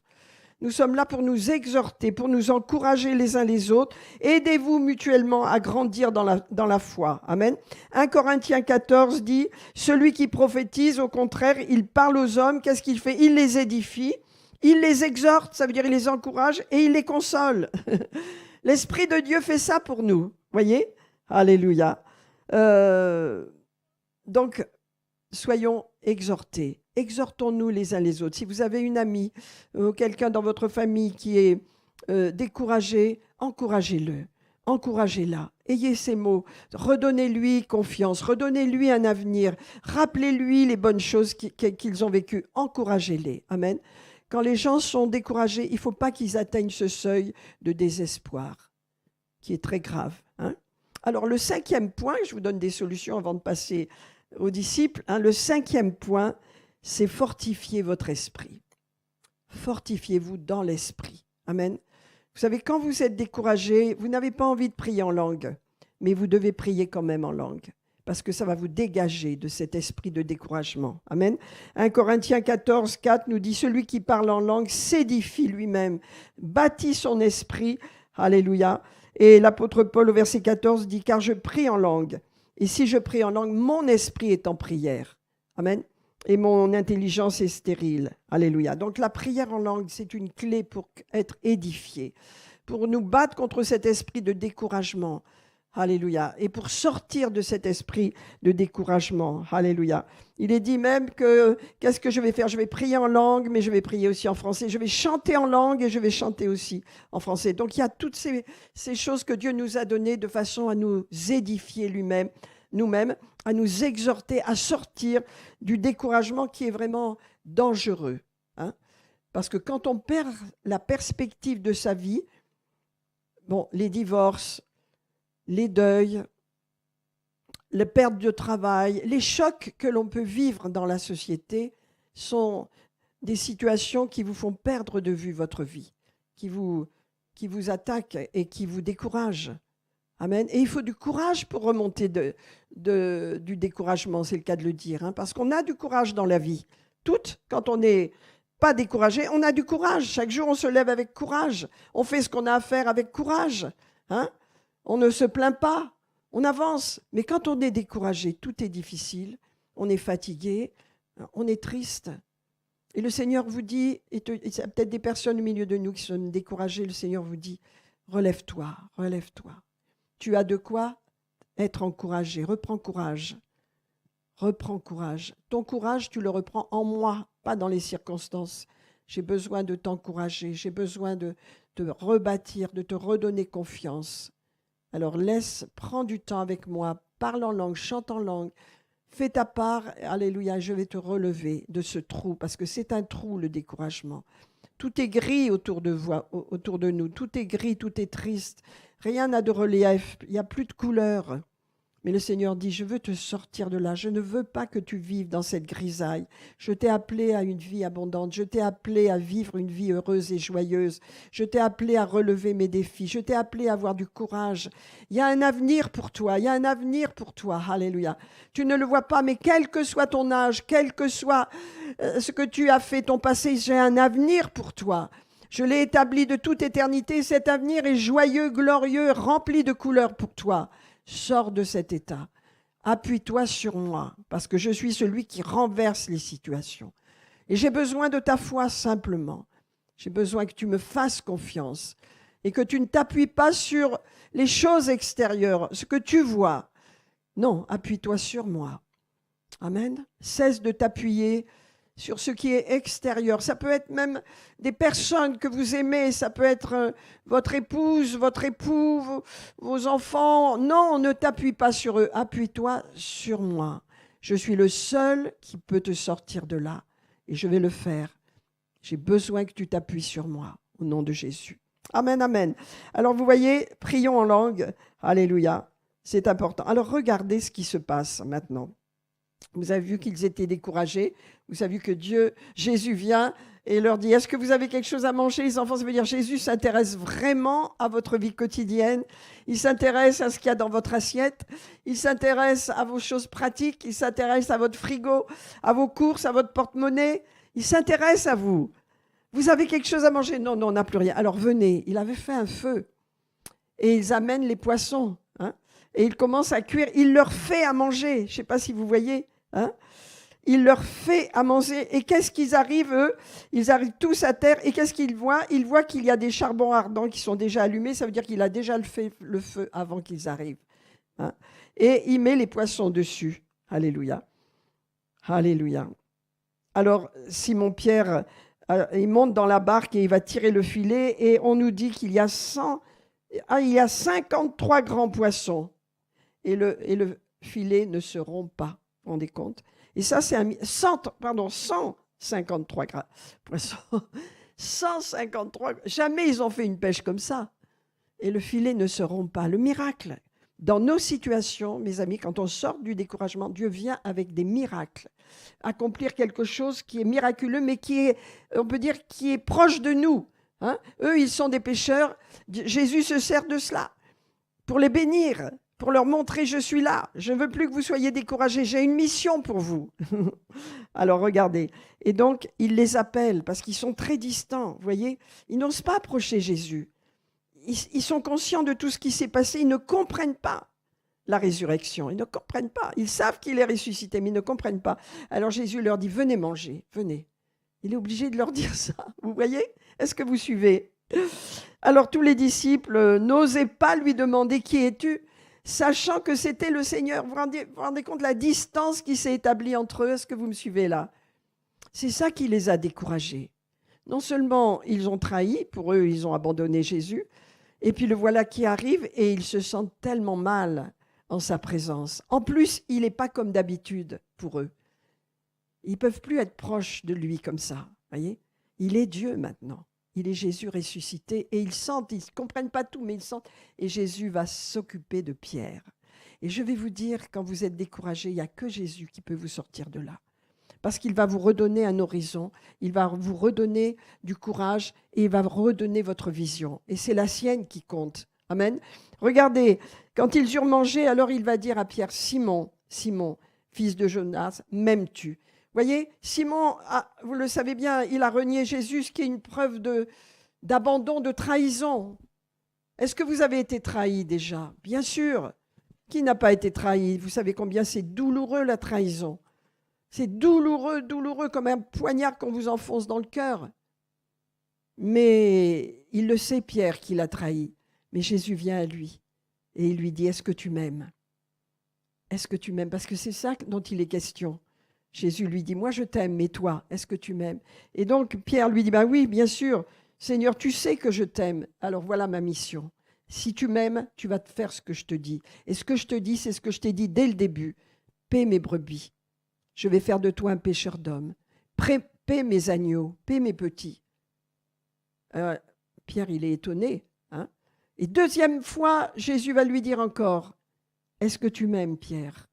Nous sommes là pour nous exhorter, pour nous encourager les uns les autres. Aidez-vous mutuellement à grandir dans la foi. Amen. 1 Corinthiens 14 dit « Celui qui prophétise, au contraire, il parle aux hommes. Qu'est-ce qu'il fait? Il les édifie, il les exhorte, ça veut dire il les encourage, et il les console. » L'Esprit de Dieu fait ça pour nous. Voyez? Alléluia. Donc, soyons exhortés. Exhortons-nous les uns les autres. Si vous avez une amie ou quelqu'un dans votre famille qui est découragé, encouragez-le, encouragez-la. Ayez ces mots, redonnez-lui confiance, redonnez-lui un avenir, rappelez-lui les bonnes choses qu'ils ont vécues, encouragez-les. Amen. Quand les gens sont découragés, il ne faut pas qu'ils atteignent ce seuil de désespoir, qui est très grave. Hein. Alors le 5e point, je vous donne des solutions avant de passer aux disciples. Hein, le 5e point, c'est fortifier votre esprit. Fortifiez-vous dans l'esprit. Amen. Vous savez, quand vous êtes découragé, vous n'avez pas envie de prier en langue, mais vous devez prier quand même en langue, parce que ça va vous dégager de cet esprit de découragement. Amen. 1 Corinthiens 14, 4 nous dit « Celui qui parle en langue s'édifie lui-même, bâtit son esprit. » Alléluia. Et l'apôtre Paul au verset 14 dit « Car je prie en langue, et si je prie en langue, mon esprit est en prière. » Amen. Et mon intelligence est stérile. Alléluia. Donc la prière en langue, c'est une clé pour être édifié, pour nous battre contre cet esprit de découragement. Alléluia. Et pour sortir de cet esprit de découragement. Alléluia. Il est dit même que, qu'est-ce que je vais faire? Je vais prier en langue, mais je vais prier aussi en français. Je vais chanter en langue et je vais chanter aussi en français. Donc il y a toutes ces choses que Dieu nous a données de façon à nous édifier nous-mêmes, à nous exhorter à sortir du découragement qui est vraiment dangereux. Hein? Parce que quand on perd la perspective de sa vie, bon, les divorces, les deuils, les pertes de travail, les chocs que l'on peut vivre dans la société sont des situations qui vous font perdre de vue votre vie, qui vous attaquent et qui vous découragent. Amen. Et il faut du courage pour remonter du découragement, c'est le cas de le dire, hein, parce qu'on a du courage dans la vie. Toutes, quand on n'est pas découragé, on a du courage. Chaque jour, on se lève avec courage. On fait ce qu'on a à faire avec courage. Hein. On ne se plaint pas, on avance. Mais quand on est découragé, tout est difficile, on est fatigué, on est triste. Et le Seigneur vous dit, et il y a peut-être des personnes au milieu de nous qui sont découragées, le Seigneur vous dit, relève-toi, relève-toi. Tu as de quoi être encouragé. Reprends courage. Reprends courage. Ton courage, tu le reprends en moi, pas dans les circonstances. J'ai besoin de t'encourager. J'ai besoin de te rebâtir, de te redonner confiance. Alors prends du temps avec moi, parle en langue, chante en langue. Fais ta part, alléluia, je vais te relever de ce trou, parce que c'est un trou, le découragement. Tout est gris autour de nous, tout est gris, tout est triste, rien n'a de relief, il n'y a plus de couleur. Mais le Seigneur dit, je veux te sortir de là, je ne veux pas que tu vives dans cette grisaille. Je t'ai appelé à une vie abondante, je t'ai appelé à vivre une vie heureuse et joyeuse, je t'ai appelé à relever mes défis, je t'ai appelé à avoir du courage. Il y a un avenir pour toi, il y a un avenir pour toi, alléluia. Tu ne le vois pas, mais quel que soit ton âge, quel que soit ce que tu as fait, ton passé, j'ai un avenir pour toi. Je l'ai établi de toute éternité, cet avenir est joyeux, glorieux, rempli de couleurs pour toi. Sors de cet état, appuie-toi sur moi, parce que je suis celui qui renverse les situations. Et j'ai besoin de ta foi simplement. J'ai besoin que tu me fasses confiance et que tu ne t'appuies pas sur les choses extérieures, ce que tu vois. Non, appuie-toi sur moi. Amen. Cesse de t'appuyer sur ce qui est extérieur. Ça peut être même des personnes que vous aimez, ça peut être votre épouse, votre époux, vos enfants. Non, ne t'appuie pas sur eux, appuie-toi sur moi. Je suis le seul qui peut te sortir de là et je vais le faire. J'ai besoin que tu t'appuies sur moi, au nom de Jésus. Amen, amen. Alors vous voyez, prions en langue. Alléluia, c'est important. Alors regardez ce qui se passe maintenant. Vous avez vu qu'ils étaient découragés. Vous avez vu que Jésus vient et leur dit, est-ce que vous avez quelque chose à manger, les enfants? Ça veut dire Jésus s'intéresse vraiment à votre vie quotidienne. Il s'intéresse à ce qu'il y a dans votre assiette. Il s'intéresse à vos choses pratiques. Il s'intéresse à votre frigo, à vos courses, à votre porte-monnaie. Il s'intéresse à vous. Vous avez quelque chose à manger? Non, on n'a plus rien. Alors venez. Il avait fait un feu et ils amènent les poissons. Et il commence à cuire, il leur fait à manger. Je ne sais pas si vous voyez. Il leur fait à manger. Et qu'est-ce qu'ils arrivent, eux? Ils arrivent tous à terre. Et qu'est-ce qu'ils voient? Ils voient qu'il y a des charbons ardents qui sont déjà allumés. Ça veut dire qu'il a déjà le feu avant qu'ils arrivent. Et il met les poissons dessus. Alléluia. Alléluia. Alors, Simon-Pierre, il monte dans la barque et il va tirer le filet. Et on nous dit qu'il y a 53 grands poissons. Et le filet ne se rompt pas, vous vous rendez compte? Et ça, c'est 153 poissons. 153, jamais ils ont fait une pêche comme ça. Et le filet ne se rompt pas. Le miracle, dans nos situations, mes amis, quand on sort du découragement, Dieu vient avec des miracles. Accomplir quelque chose qui est miraculeux, mais qui est, on peut dire, qui est proche de nous. Eux, ils sont des pécheurs. Jésus se sert de cela pour les bénir, pour leur montrer, je suis là, je ne veux plus que vous soyez découragés, j'ai une mission pour vous. Alors regardez, et donc il les appelle parce qu'ils sont très distants, vous voyez, ils n'osent pas approcher Jésus. Ils sont conscients de tout ce qui s'est passé, ils ne comprennent pas la résurrection, ils ne comprennent pas, ils savent qu'il est ressuscité, mais ils ne comprennent pas. Alors Jésus leur dit, venez manger, venez. Il est obligé de leur dire ça, vous voyez? Est-ce que vous suivez? Alors tous les disciples n'osaient pas lui demander, qui es-tu? Sachant que c'était le Seigneur. Vous vous rendez compte de la distance qui s'est établie entre eux? Est-ce que vous me suivez là? C'est ça qui les a découragés. Non seulement ils ont trahi, pour eux ils ont abandonné Jésus, et puis le voilà qui arrive et ils se sentent tellement mal en sa présence. En plus, il n'est pas comme d'habitude pour eux. Ils ne peuvent plus être proches de lui comme ça, voyez? Il est Dieu maintenant. Il est Jésus ressuscité et ils sentent, ils ne comprennent pas tout, mais ils sentent. Et Jésus va s'occuper de Pierre. Et je vais vous dire, quand vous êtes découragé, il n'y a que Jésus qui peut vous sortir de là. Parce qu'il va vous redonner un horizon, il va vous redonner du courage et il va redonner votre vision. Et c'est la sienne qui compte. Amen. Regardez, quand ils eurent mangé, alors il va dire à Pierre, Simon, fils de Jonas, m'aimes-tu? Voyez, Simon, vous le savez bien, il a renié Jésus, ce qui est une preuve d'abandon, de trahison. Est-ce que vous avez été trahi déjà? Bien sûr. Qui n'a pas été trahi? Vous savez combien c'est douloureux la trahison. C'est douloureux, douloureux, comme un poignard qu'on vous enfonce dans le cœur. Mais il le sait, Pierre, qu'il a trahi. Mais Jésus vient à lui et il lui dit, est-ce que tu m'aimes? Est-ce que tu m'aimes? Parce que c'est ça dont il est question. Jésus lui dit, moi je t'aime, mais toi, est-ce que tu m'aimes? Et donc Pierre lui dit, oui, bien sûr, Seigneur, tu sais que je t'aime. Alors voilà ma mission. Si tu m'aimes, tu vas te faire ce que je te dis. Et ce que je te dis, c'est ce que je t'ai dit dès le début. Paie mes brebis. Je vais faire de toi un pêcheur d'hommes. Paie mes agneaux, paie mes petits. Pierre, il est étonné. Hein? Et deuxième fois, Jésus va lui dire encore, est-ce que tu m'aimes, Pierre?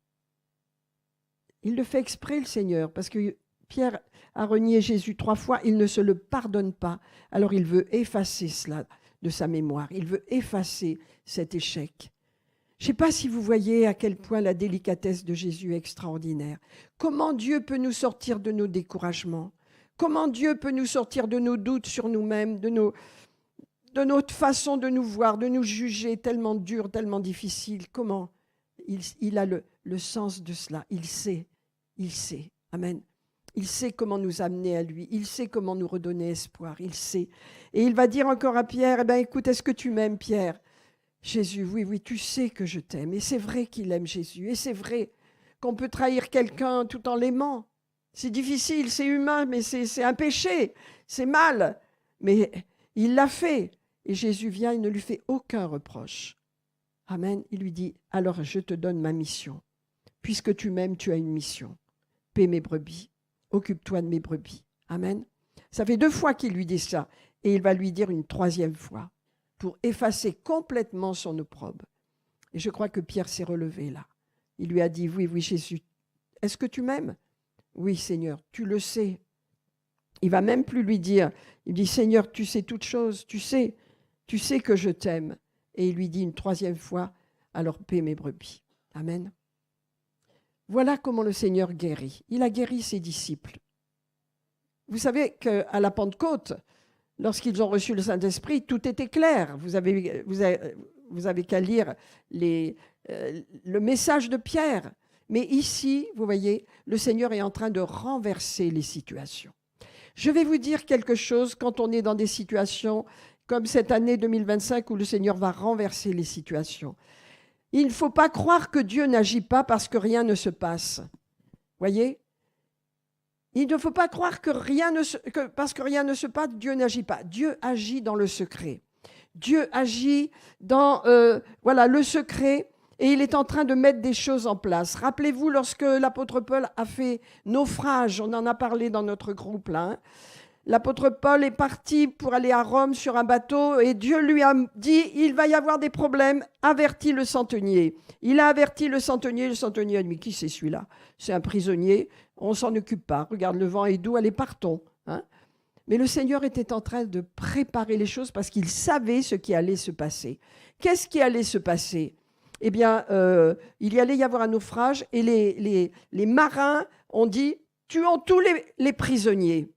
Il le fait exprès, le Seigneur, parce que Pierre a renié Jésus 3 fois, il ne se le pardonne pas. Alors il veut effacer cela de sa mémoire. Il veut effacer cet échec. Je ne sais pas si vous voyez à quel point la délicatesse de Jésus est extraordinaire. Comment Dieu peut nous sortir de nos découragements? Comment Dieu peut nous sortir de nos doutes sur nous-mêmes, de notre façon de nous voir, de nous juger tellement dur, tellement difficile? Comment? Il a le sens de cela. Il sait. Amen. Il sait comment nous amener à lui. Il sait comment nous redonner espoir. Il sait. Et il va dire encore à Pierre, écoute, est-ce que tu m'aimes, Pierre? Jésus, oui, tu sais que je t'aime. Et c'est vrai qu'il aime Jésus. Et c'est vrai qu'on peut trahir quelqu'un tout en l'aimant. C'est difficile, c'est humain, mais c'est un péché. C'est mal. Mais il l'a fait. Et Jésus vient, il ne lui fait aucun reproche. Amen. Il lui dit, alors je te donne ma mission. Puisque tu m'aimes, tu as une mission. Paie mes brebis. Occupe-toi de mes brebis. Amen. Ça fait 2 fois qu'il lui dit ça. Et il va lui dire une 3e fois pour effacer complètement son opprobre. Et je crois que Pierre s'est relevé là. Il lui a dit, oui, Jésus, est-ce que tu m'aimes? Oui, Seigneur, tu le sais. Il va même plus lui dire, il dit, Seigneur, tu sais toutes choses, tu sais que je t'aime. Et il lui dit une 3e fois, alors paie mes brebis. Amen. Voilà comment le Seigneur guérit. Il a guéri ses disciples. Vous savez qu'à la Pentecôte, lorsqu'ils ont reçu le Saint-Esprit, tout était clair. Vous avez qu'à lire le message de Pierre. Mais ici, vous voyez, le Seigneur est en train de renverser les situations. Je vais vous dire quelque chose quand on est dans des situations comme cette année 2025 où le Seigneur va renverser les situations. Il ne faut pas croire que Dieu n'agit pas parce que rien ne se passe. Voyez ? Il ne faut pas croire que parce que rien ne se passe, Dieu n'agit pas. Dieu agit dans le secret. Dieu agit dans le secret et il est en train de mettre des choses en place. Rappelez-vous, lorsque l'apôtre Paul a fait naufrage, on en a parlé dans notre groupe là, hein, l'apôtre Paul est parti pour aller à Rome sur un bateau et Dieu lui a dit, il va y avoir des problèmes, avertis le centenier. Il a averti le centenier a dit, mais qui c'est celui-là? C'est un prisonnier, on ne s'en occupe pas. Regarde, le vent est doux, allez, partons. Hein? Mais le Seigneur était en train de préparer les choses parce qu'il savait ce qui allait se passer. Qu'est-ce qui allait se passer? Eh bien, il y allait y avoir un naufrage et les marins ont dit, tuons tous les prisonniers.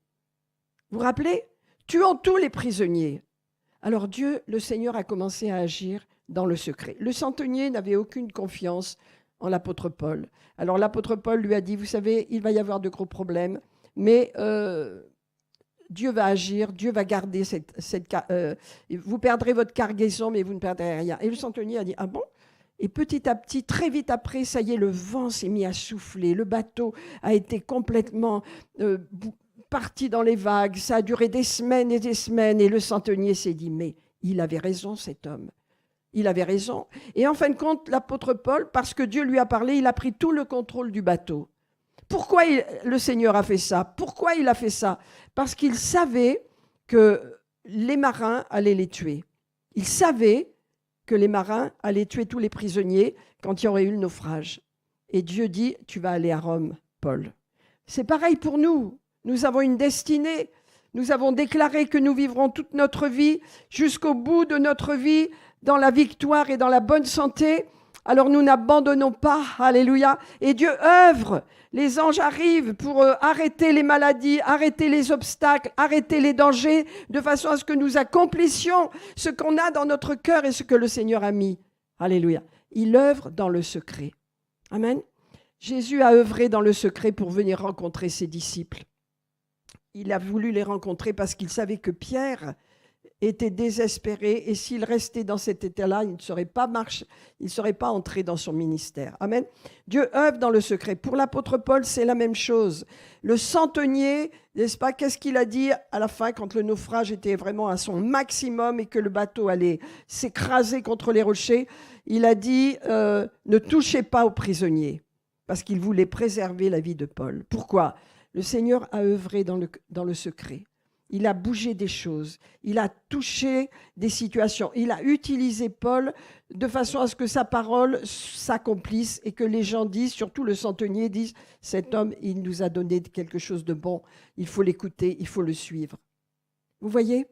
Vous vous rappelez? Tuons tous les prisonniers. Alors Dieu, le Seigneur, a commencé à agir dans le secret. Le centenier n'avait aucune confiance en l'apôtre Paul. Alors l'apôtre Paul lui a dit, vous savez, il va y avoir de gros problèmes, mais Dieu va agir, Dieu va garder vous perdrez votre cargaison, mais vous ne perdrez rien. Et le centenier a dit, ah bon? Et petit à petit, très vite après, ça y est, le vent s'est mis à souffler, le bateau a été complètement parti dans les vagues, ça a duré des semaines et le centenier s'est dit, mais il avait raison cet homme, il avait raison. Et en fin de compte, l'apôtre Paul, parce que Dieu lui a parlé, il a pris tout le contrôle du bateau. Pourquoi le Seigneur a fait ça? Pourquoi il a fait ça? Parce qu'il savait que les marins allaient les tuer. Il savait que les marins allaient tuer tous les prisonniers quand il y aurait eu le naufrage. Et Dieu dit, tu vas aller à Rome, Paul. C'est pareil pour nous. Nous avons une destinée. Nous avons déclaré que nous vivrons toute notre vie, jusqu'au bout de notre vie, dans la victoire et dans la bonne santé. Alors nous n'abandonnons pas, alléluia. Et Dieu œuvre. Les anges arrivent pour arrêter les maladies, arrêter les obstacles, arrêter les dangers, de façon à ce que nous accomplissions ce qu'on a dans notre cœur et ce que le Seigneur a mis. Alléluia. Il œuvre dans le secret. Amen. Jésus a œuvré dans le secret pour venir rencontrer ses disciples. Il a voulu les rencontrer parce qu'il savait que Pierre était désespéré et s'il restait dans cet état-là, il ne serait pas entré dans son ministère. Amen. Dieu œuvre dans le secret. Pour l'apôtre Paul, c'est la même chose. Le centenier, n'est-ce pas, qu'est-ce qu'il a dit à la fin quand le naufrage était vraiment à son maximum et que le bateau allait s'écraser contre les rochers? Il a dit ne touchez pas aux prisonniers parce qu'il voulait préserver la vie de Paul. Pourquoi? Le Seigneur a œuvré dans le secret. Il a bougé des choses, il a touché des situations, il a utilisé Paul de façon à ce que sa parole s'accomplisse et que les gens disent, surtout le centenier, disent « Cet homme, il nous a donné quelque chose de bon, il faut l'écouter, il faut le suivre. » Vous voyez?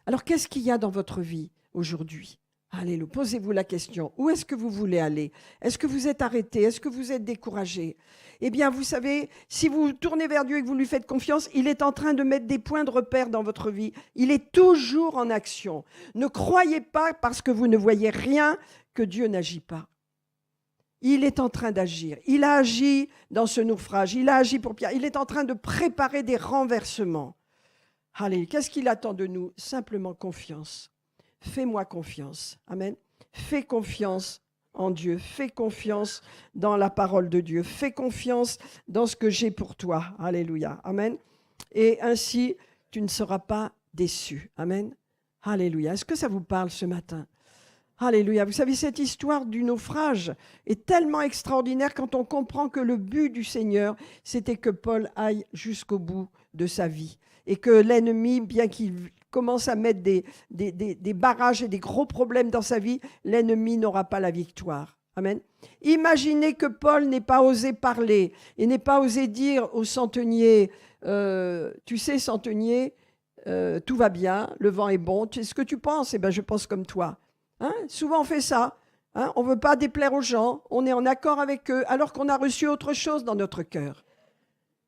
Alors, qu'est-ce qu'il y a dans votre vie aujourd'hui? Alléluia. Posez-vous la question. Où est-ce que vous voulez aller? Est-ce que vous êtes arrêté? Est-ce que vous êtes découragé? Eh bien, vous savez, si vous tournez vers Dieu et que vous lui faites confiance, il est en train de mettre des points de repère dans votre vie. Il est toujours en action. Ne croyez pas, parce que vous ne voyez rien, que Dieu n'agit pas. Il est en train d'agir. Il a agi dans ce naufrage. Il a agi pour Pierre. Il est en train de préparer des renversements. Allez, qu'est-ce qu'il attend de nous? Simplement confiance. Fais-moi confiance. Amen. Fais confiance en Dieu. Fais confiance dans la parole de Dieu. Fais confiance dans ce que j'ai pour toi. Alléluia. Amen. Et ainsi, tu ne seras pas déçu. Amen. Alléluia. Est-ce que ça vous parle ce matin? Alléluia. Vous savez, cette histoire du naufrage est tellement extraordinaire quand on comprend que le but du Seigneur, c'était que Paul aille jusqu'au bout de sa vie. Et que l'ennemi, bien qu'il commence à mettre des barrages et des gros problèmes dans sa vie, l'ennemi n'aura pas la victoire. Amen. Imaginez que Paul n'ait pas osé parler et n'ait pas osé dire au centenier, tu sais, centenier, tout va bien, le vent est bon. Ce que tu penses, eh ben, je pense comme toi. Hein? Souvent, on fait ça. Hein? On ne veut pas déplaire aux gens. On est en accord avec eux, alors qu'on a reçu autre chose dans notre cœur.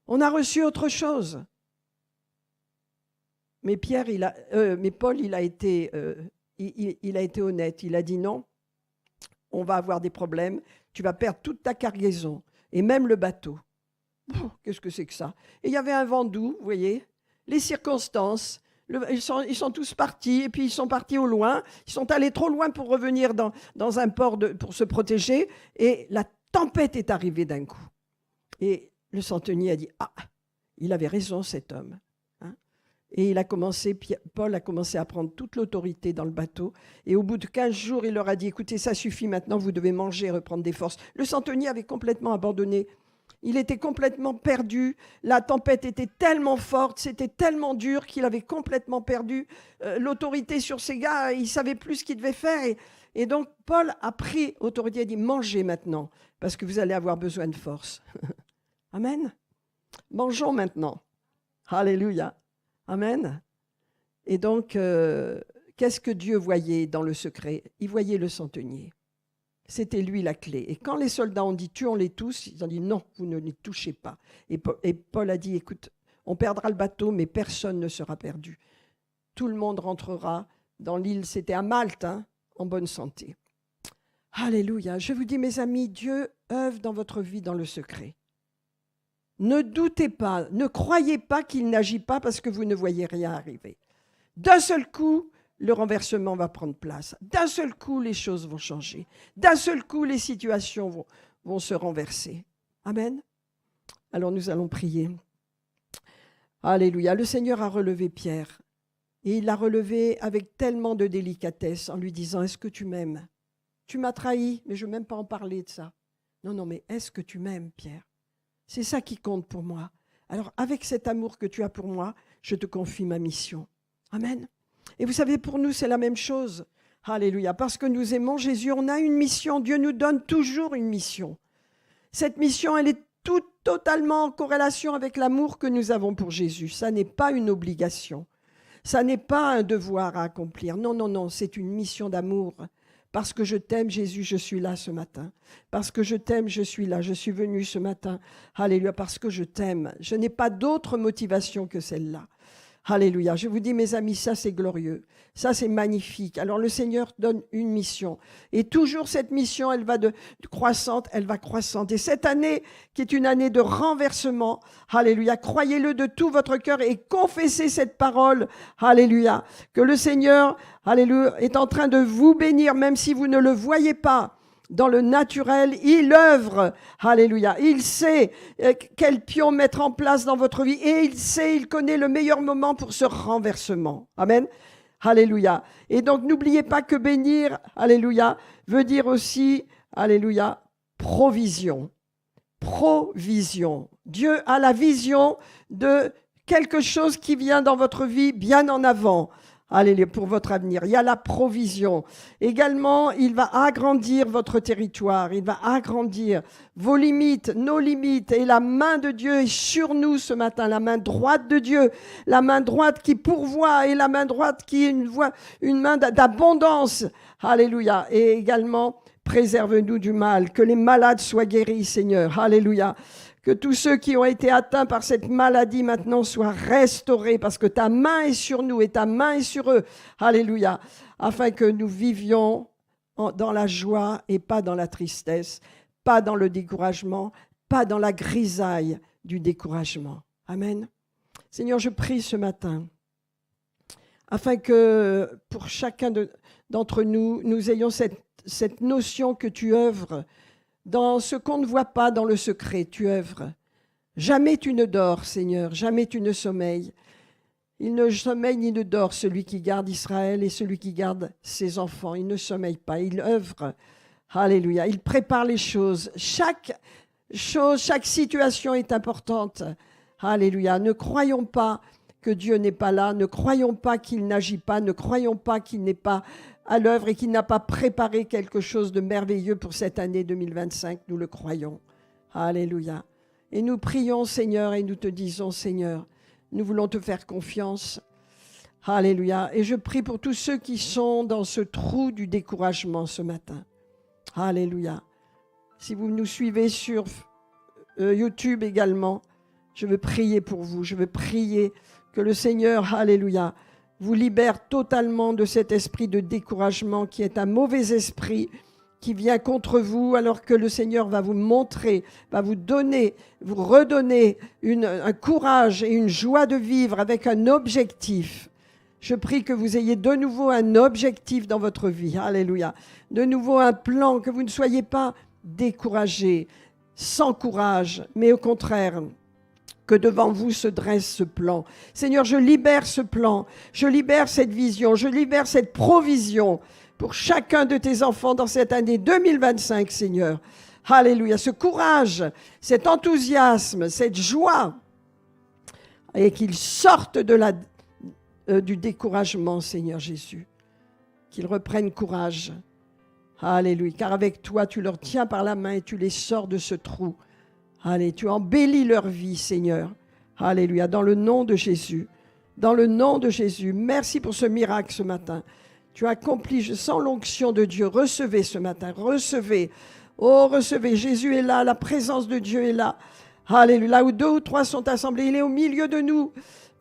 On a reçu autre chose. Mais Paul, il a été honnête. Il a dit non, on va avoir des problèmes. Tu vas perdre toute ta cargaison et même le bateau. Oh, qu'est-ce que c'est que ça? Et il y avait un vent doux, vous voyez, les circonstances. Ils sont tous partis, et puis ils sont partis au loin. Ils sont allés trop loin pour revenir dans un port pour se protéger. Et la tempête est arrivée d'un coup. Et le centenier a dit, ah, il avait raison cet homme. Hein? Et Paul a commencé à prendre toute l'autorité dans le bateau. Et au bout de 15 jours, il leur a dit, écoutez, ça suffit maintenant, vous devez manger et reprendre des forces. Le centenier avait complètement abandonné. Il était complètement perdu, la tempête était tellement forte, c'était tellement dur qu'il avait complètement perdu l'autorité sur ces gars, il ne savait plus ce qu'il devait faire. Et donc Paul a pris autorité et a dit, mangez maintenant, parce que vous allez avoir besoin de force. Amen. Mangeons maintenant. Alléluia. Amen. Et donc, qu'est-ce que Dieu voyait dans le secret? Il voyait le centenier. C'était lui la clé. Et quand les soldats ont dit « tuons-les tous », ils ont dit « non, vous ne les touchez pas ». Et Paul a dit « écoute, on perdra le bateau, mais personne ne sera perdu. Tout le monde rentrera dans l'île, c'était à Malte, hein, en bonne santé. » Alléluia. Je vous dis, mes amis, Dieu œuvre dans votre vie dans le secret. Ne doutez pas, ne croyez pas qu'il n'agit pas parce que vous ne voyez rien arriver. D'un seul coup, le renversement va prendre place. D'un seul coup, les choses vont changer. D'un seul coup, les situations vont se renverser. Amen. Alors nous allons prier. Alléluia. Le Seigneur a relevé Pierre. Et il l'a relevé avec tellement de délicatesse en lui disant, est-ce que tu m'aimes? Tu m'as trahi, mais je ne veux même pas en parler de ça. Non, mais est-ce que tu m'aimes, Pierre? C'est ça qui compte pour moi. Alors avec cet amour que tu as pour moi, je te confie ma mission. Amen. Et vous savez, pour nous, c'est la même chose. Alléluia. Parce que nous aimons Jésus, on a une mission. Dieu nous donne toujours une mission. Cette mission, elle est totalement en corrélation avec l'amour que nous avons pour Jésus. Ça n'est pas une obligation. Ça n'est pas un devoir à accomplir. Non, c'est une mission d'amour. Parce que je t'aime, Jésus, je suis là ce matin. Parce que je t'aime, je suis là. Je suis venu ce matin. Alléluia. Parce que je t'aime. Je n'ai pas d'autre motivation que celle-là. Alléluia. Je vous dis, mes amis, ça c'est glorieux. Ça c'est magnifique. Alors le Seigneur donne une mission. Et toujours cette mission, elle va de croissante, elle va croissante. Et cette année, qui est une année de renversement, alléluia, croyez-le de tout votre cœur et confessez cette parole, alléluia, que le Seigneur, alléluia, est en train de vous bénir, même si vous ne le voyez pas. Dans le naturel, il œuvre, alléluia. Il sait quel pion mettre en place dans votre vie et il connaît le meilleur moment pour ce renversement. Amen. Alléluia. Et donc, n'oubliez pas que bénir, alléluia, veut dire aussi, alléluia, provision. Provision. Dieu a la vision de quelque chose qui vient dans votre vie bien en avant. Alléluia, pour votre avenir. Il y a la provision. Également, il va agrandir votre territoire. Il va agrandir vos limites, nos limites. Et la main de Dieu est sur nous ce matin. La main droite de Dieu. La main droite qui pourvoit et la main droite qui est une main d'abondance. Alléluia. Et également, préserve-nous du mal. Que les malades soient guéris, Seigneur. Alléluia. Que tous ceux qui ont été atteints par cette maladie maintenant soient restaurés parce que ta main est sur nous et ta main est sur eux. Alléluia. Afin que nous vivions dans la joie et pas dans la tristesse, pas dans le découragement, pas dans la grisaille du découragement. Amen. Seigneur, je prie ce matin afin que pour chacun d'entre nous, nous ayons cette notion que tu œuvres dans ce qu'on ne voit pas dans le secret, tu œuvres. Jamais tu ne dors, Seigneur, jamais tu ne sommeilles. Il ne sommeille ni ne dort celui qui garde Israël et celui qui garde ses enfants. Il ne sommeille pas, il œuvre. Alléluia. Il prépare les choses. Chaque chose, chaque situation est importante. Alléluia. Ne croyons pas que Dieu n'est pas là. Ne croyons pas qu'il n'agit pas. Ne croyons pas qu'il n'est pas à l'œuvre et qu'il n'a pas préparé quelque chose de merveilleux pour cette année 2025. Nous le croyons. Alléluia. Et nous prions, Seigneur, et nous te disons, Seigneur, nous voulons te faire confiance. Alléluia. Et je prie pour tous ceux qui sont dans ce trou du découragement ce matin. Alléluia. Si vous nous suivez sur YouTube également, je veux prier pour vous. Je veux prier que le Seigneur, alléluia, vous libère totalement de cet esprit de découragement qui est un mauvais esprit qui vient contre vous, alors que le Seigneur va vous montrer, va vous donner, vous redonner un courage et une joie de vivre avec un objectif. Je prie que vous ayez de nouveau un objectif dans votre vie. Alléluia. De nouveau un plan, que vous ne soyez pas découragés, sans courage, mais au contraire, que devant vous se dresse ce plan. Seigneur, je libère ce plan, je libère cette vision, je libère cette provision pour chacun de tes enfants dans cette année 2025, Seigneur. Alléluia, ce courage, cet enthousiasme, cette joie, et qu'ils sortent du découragement, Seigneur Jésus. Qu'ils reprennent courage. Alléluia, car avec toi, tu leur tiens par la main et tu les sors de ce trou. Allez, tu embellis leur vie, Seigneur. Alléluia, dans le nom de Jésus. Dans le nom de Jésus. Merci pour ce miracle ce matin. Tu as accompli, je sens l'onction de Dieu. Recevez ce matin, recevez. Oh, recevez. Jésus est là, la présence de Dieu est là. Alléluia, là où 2 ou 3 sont assemblés, il est au milieu de nous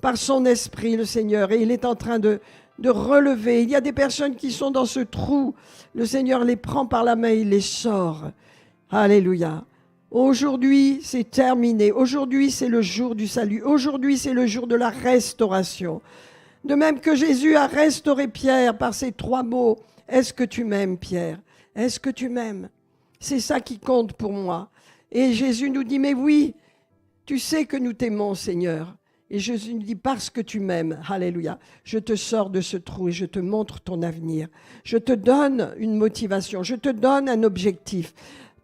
par son esprit, le Seigneur. Et il est en train de relever. Il y a des personnes qui sont dans ce trou. Le Seigneur les prend par la main, il les sort. Alléluia. Aujourd'hui, c'est terminé. Aujourd'hui, c'est le jour du salut. Aujourd'hui, c'est le jour de la restauration. De même que Jésus a restauré Pierre par ces 3 mots. Est-ce que tu m'aimes, Pierre? Est-ce que tu m'aimes? C'est ça qui compte pour moi. Et Jésus nous dit, mais oui, tu sais que nous t'aimons, Seigneur. Et Jésus nous dit, parce que tu m'aimes, alléluia, je te sors de ce trou et je te montre ton avenir. Je te donne une motivation, je te donne un objectif.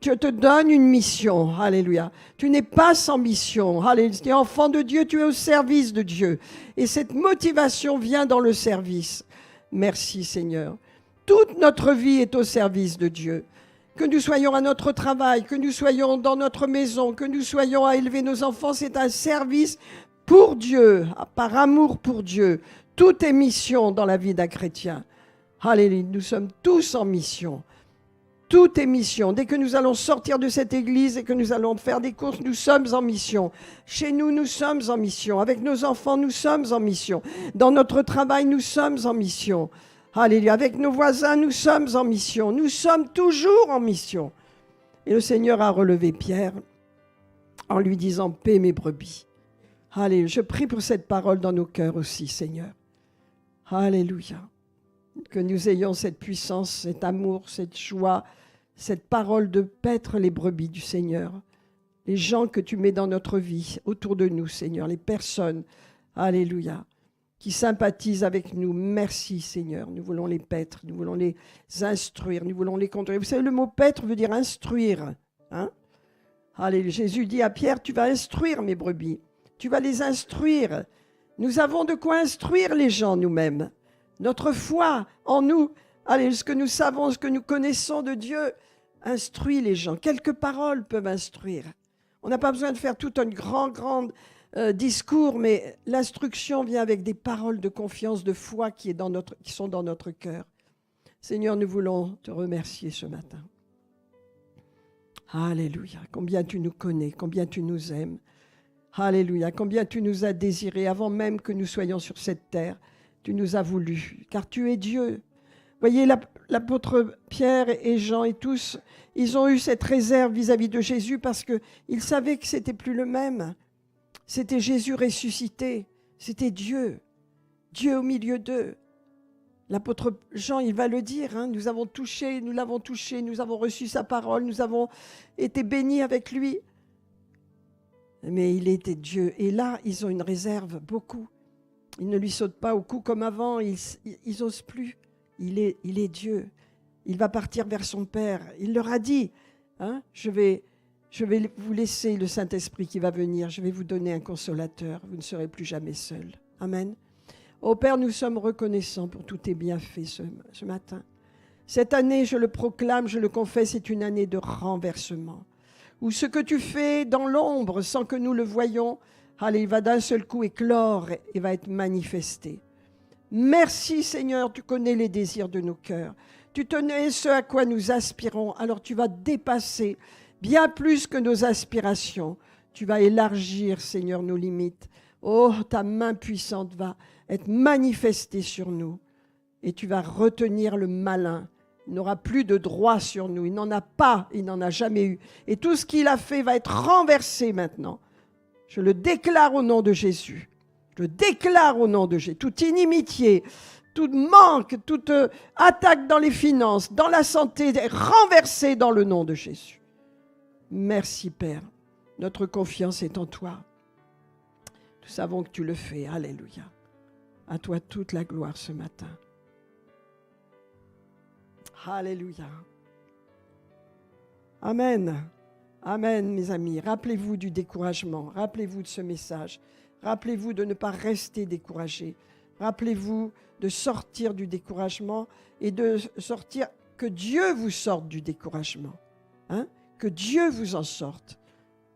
Je te donne une mission, alléluia. Tu n'es pas sans mission, alléluia. Tu es enfant de Dieu, tu es au service de Dieu. Et cette motivation vient dans le service. Merci Seigneur. Toute notre vie est au service de Dieu. Que nous soyons à notre travail, que nous soyons dans notre maison, que nous soyons à élever nos enfants, c'est un service pour Dieu, par amour pour Dieu. Tout est mission dans la vie d'un chrétien. Alléluia, nous sommes tous en mission. Tout est mission. Dès que nous allons sortir de cette église et que nous allons faire des courses, nous sommes en mission. Chez nous, nous sommes en mission. Avec nos enfants, nous sommes en mission. Dans notre travail, nous sommes en mission. Alléluia. Avec nos voisins, nous sommes en mission. Nous sommes toujours en mission. Et le Seigneur a relevé Pierre en lui disant, paix mes brebis. Alléluia. Je prie pour cette parole dans nos cœurs aussi, Seigneur. Alléluia. Que nous ayons cette puissance, cet amour, cette joie, cette parole de paître les brebis du Seigneur. Les gens que tu mets dans notre vie, autour de nous, Seigneur, les personnes, alléluia, qui sympathisent avec nous. Merci, Seigneur. Nous voulons les paître, nous voulons les instruire, nous voulons les conduire. Vous savez, le mot paître veut dire instruire. Hein? Alléluia. Jésus dit à Pierre, tu vas instruire mes brebis. Tu vas les instruire. Nous avons de quoi instruire les gens nous-mêmes. Notre foi en nous, allez, ce que nous savons, ce que nous connaissons de Dieu, instruit les gens. Quelques paroles peuvent instruire. On n'a pas besoin de faire tout un grand discours, mais l'instruction vient avec des paroles de confiance, de foi qui sont dans notre cœur. Seigneur, nous voulons te remercier ce matin. Alléluia, combien tu nous connais, combien tu nous aimes. Alléluia, combien tu nous as désirés avant même que nous soyons sur cette terre. Tu nous as voulu, car tu es Dieu. Voyez, l'apôtre Pierre et Jean et tous, ils ont eu cette réserve vis-à-vis de Jésus parce qu'ils savaient que c'était plus le même. C'était Jésus ressuscité. C'était Dieu. Dieu au milieu d'eux. L'apôtre Jean, il va le dire, hein, nous l'avons touché, nous avons reçu sa parole, nous avons été bénis avec lui. Mais il était Dieu. Et là, ils ont une réserve, beaucoup. Ils ne lui sautent pas au cou comme avant, ils n'osent plus. Il est Dieu. Il va partir vers son Père. Il leur a dit, hein, je vais vous laisser le Saint-Esprit qui va venir. Je vais vous donner un consolateur. Vous ne serez plus jamais seul. Amen. Ô Père, nous sommes reconnaissants pour tous tes bienfaits ce matin. Cette année, je le proclame, je le confesse, est une année de renversement. Où ce que tu fais dans l'ombre, sans que nous le voyions, allez, il va d'un seul coup éclore et va être manifesté. Merci Seigneur, tu connais les désirs de nos cœurs. Tu connais ce à quoi nous aspirons. Alors tu vas dépasser bien plus que nos aspirations. Tu vas élargir, Seigneur, nos limites. Oh, ta main puissante va être manifestée sur nous. Et tu vas retenir le malin. Il n'aura plus de droit sur nous. Il n'en a pas, il n'en a jamais eu. Et tout ce qu'il a fait va être renversé maintenant. Je le déclare au nom de Jésus. Je le déclare au nom de Jésus. Toute inimitié, tout manque, toute attaque dans les finances, dans la santé, est renversée dans le nom de Jésus. Merci Père. Notre confiance est en toi. Nous savons que tu le fais. Alléluia. À toi toute la gloire ce matin. Alléluia. Amen. Amen, mes amis. Rappelez-vous du découragement. Rappelez-vous de ce message. Rappelez-vous de ne pas rester découragé. Rappelez-vous de sortir du découragement et de sortir, que Dieu vous sorte du découragement. Hein? Que Dieu vous en sorte.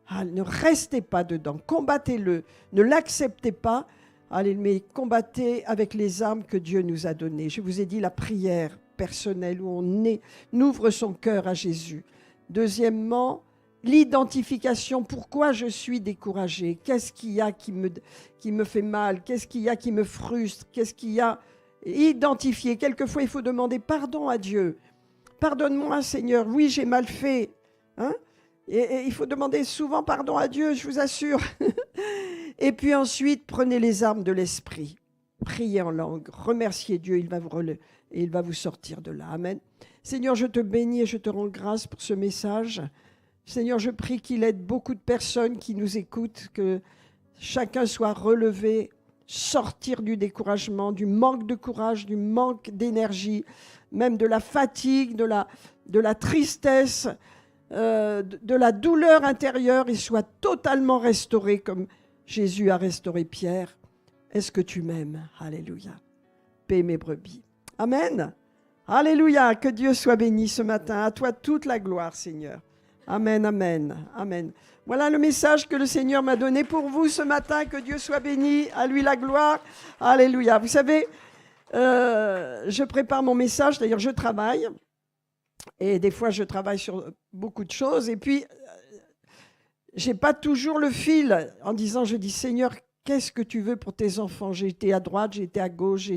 Ah, ne restez pas dedans. Combattez-le. Ne l'acceptez pas. Allez, mais combattez avec les armes que Dieu nous a données. Je vous ai dit la prière personnelle où on ouvre son cœur à Jésus. Deuxièmement, l'identification, pourquoi je suis découragé, qu'est-ce qu'il y a qui me fait mal, qu'est-ce qu'il y a qui me frustre, qu'est-ce qu'il y a, identifier. Quelquefois, il faut demander pardon à Dieu. Pardonne-moi, Seigneur, oui, j'ai mal fait. Hein? Et il faut demander souvent pardon à Dieu, je vous assure. Et puis ensuite, prenez les armes de l'esprit. Priez en langue, remerciez Dieu, il va vous relever et il va vous sortir de là. Amen. Seigneur, je te bénis et je te rends grâce pour ce message. Seigneur, je prie qu'il aide beaucoup de personnes qui nous écoutent, que chacun soit relevé, sortir du découragement, du manque de courage, du manque d'énergie, même de la fatigue, de la tristesse, de la douleur intérieure, et soit totalement restauré comme Jésus a restauré Pierre. Est-ce que tu m'aimes? Alléluia. Paix mes brebis. Amen. Alléluia. Que Dieu soit béni ce matin. À toi toute la gloire, Seigneur. Amen, amen, amen. Voilà le message que le Seigneur m'a donné pour vous ce matin. Que Dieu soit béni. À lui la gloire. Alléluia. Vous savez, je prépare mon message. D'ailleurs, je travaille. Et des fois, je travaille sur beaucoup de choses. Et puis, je n'ai pas toujours le fil en disant, je dis, Seigneur, qu'est-ce que tu veux pour tes enfants? J'ai été à droite, j'ai été à gauche,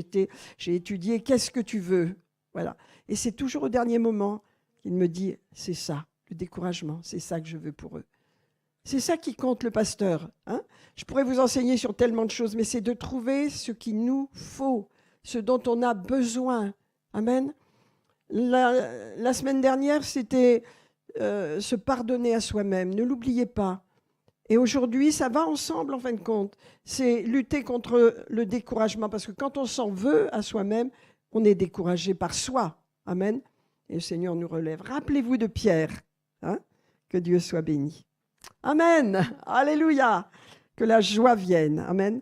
j'ai étudié, qu'est-ce que tu veux? Voilà. Et c'est toujours au dernier moment qu'il me dit, c'est ça, le découragement, c'est ça que je veux pour eux. C'est ça qui compte, le pasteur. Hein? Je pourrais vous enseigner sur tellement de choses, mais c'est de trouver ce qu'il nous faut, ce dont on a besoin. Amen. La semaine dernière, c'était se pardonner à soi-même. Ne l'oubliez pas. Et aujourd'hui, ça va ensemble, en fin de compte. C'est lutter contre le découragement, parce que quand on s'en veut à soi-même, on est découragé par soi. Amen. Et le Seigneur nous relève. Rappelez-vous de Pierre. Hein? Que Dieu soit béni. Amen. Alléluia. Que la joie vienne. Amen.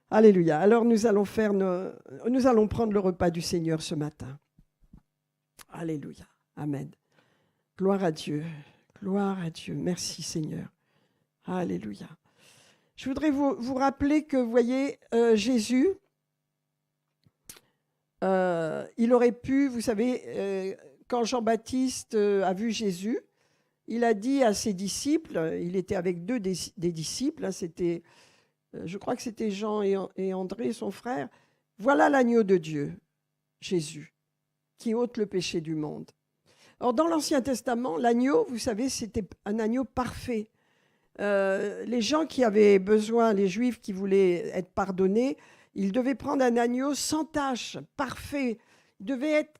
Alléluia. Alors nous allons prendre le repas du Seigneur ce matin. Alléluia. Amen. Gloire à Dieu. Gloire à Dieu. Merci Seigneur. Alléluia. Je voudrais vous rappeler que, vous voyez, Jésus, il aurait pu, vous savez, quand Jean-Baptiste a vu Jésus, il a dit à ses disciples, il était avec deux des disciples, hein, c'était, je crois que c'était Jean et André, son frère, voilà l'agneau de Dieu, Jésus, qui ôte le péché du monde. Or, dans l'Ancien Testament, l'agneau, vous savez, c'était un agneau parfait. Les gens qui avaient besoin, les Juifs qui voulaient être pardonnés, ils devaient prendre un agneau sans tache, parfait. Il devait être,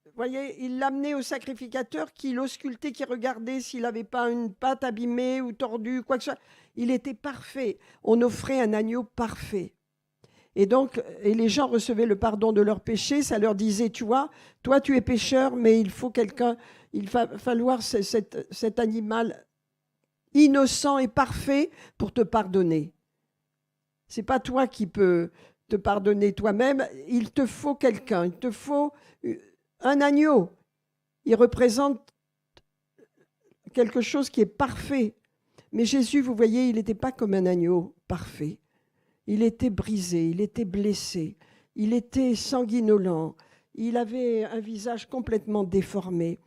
vous voyez, il l'amenait au sacrificateur qui l'auscultait, qui regardait s'il n'avait pas une patte abîmée ou tordue, quoi que ce soit. Il était parfait. On offrait un agneau parfait. Et donc, les gens recevaient le pardon de leurs péchés. Ça leur disait, tu vois, toi tu es pécheur, mais il faut quelqu'un, il va falloir cet animal innocent et parfait pour te pardonner. C'est pas toi qui peux te pardonner toi-même. Il te faut quelqu'un. Il te faut un agneau. Il représente quelque chose qui est parfait. Mais Jésus, vous voyez, il n'était pas comme un agneau parfait. Il était brisé, il était blessé, il était sanguinolent, il avait un visage complètement déformé,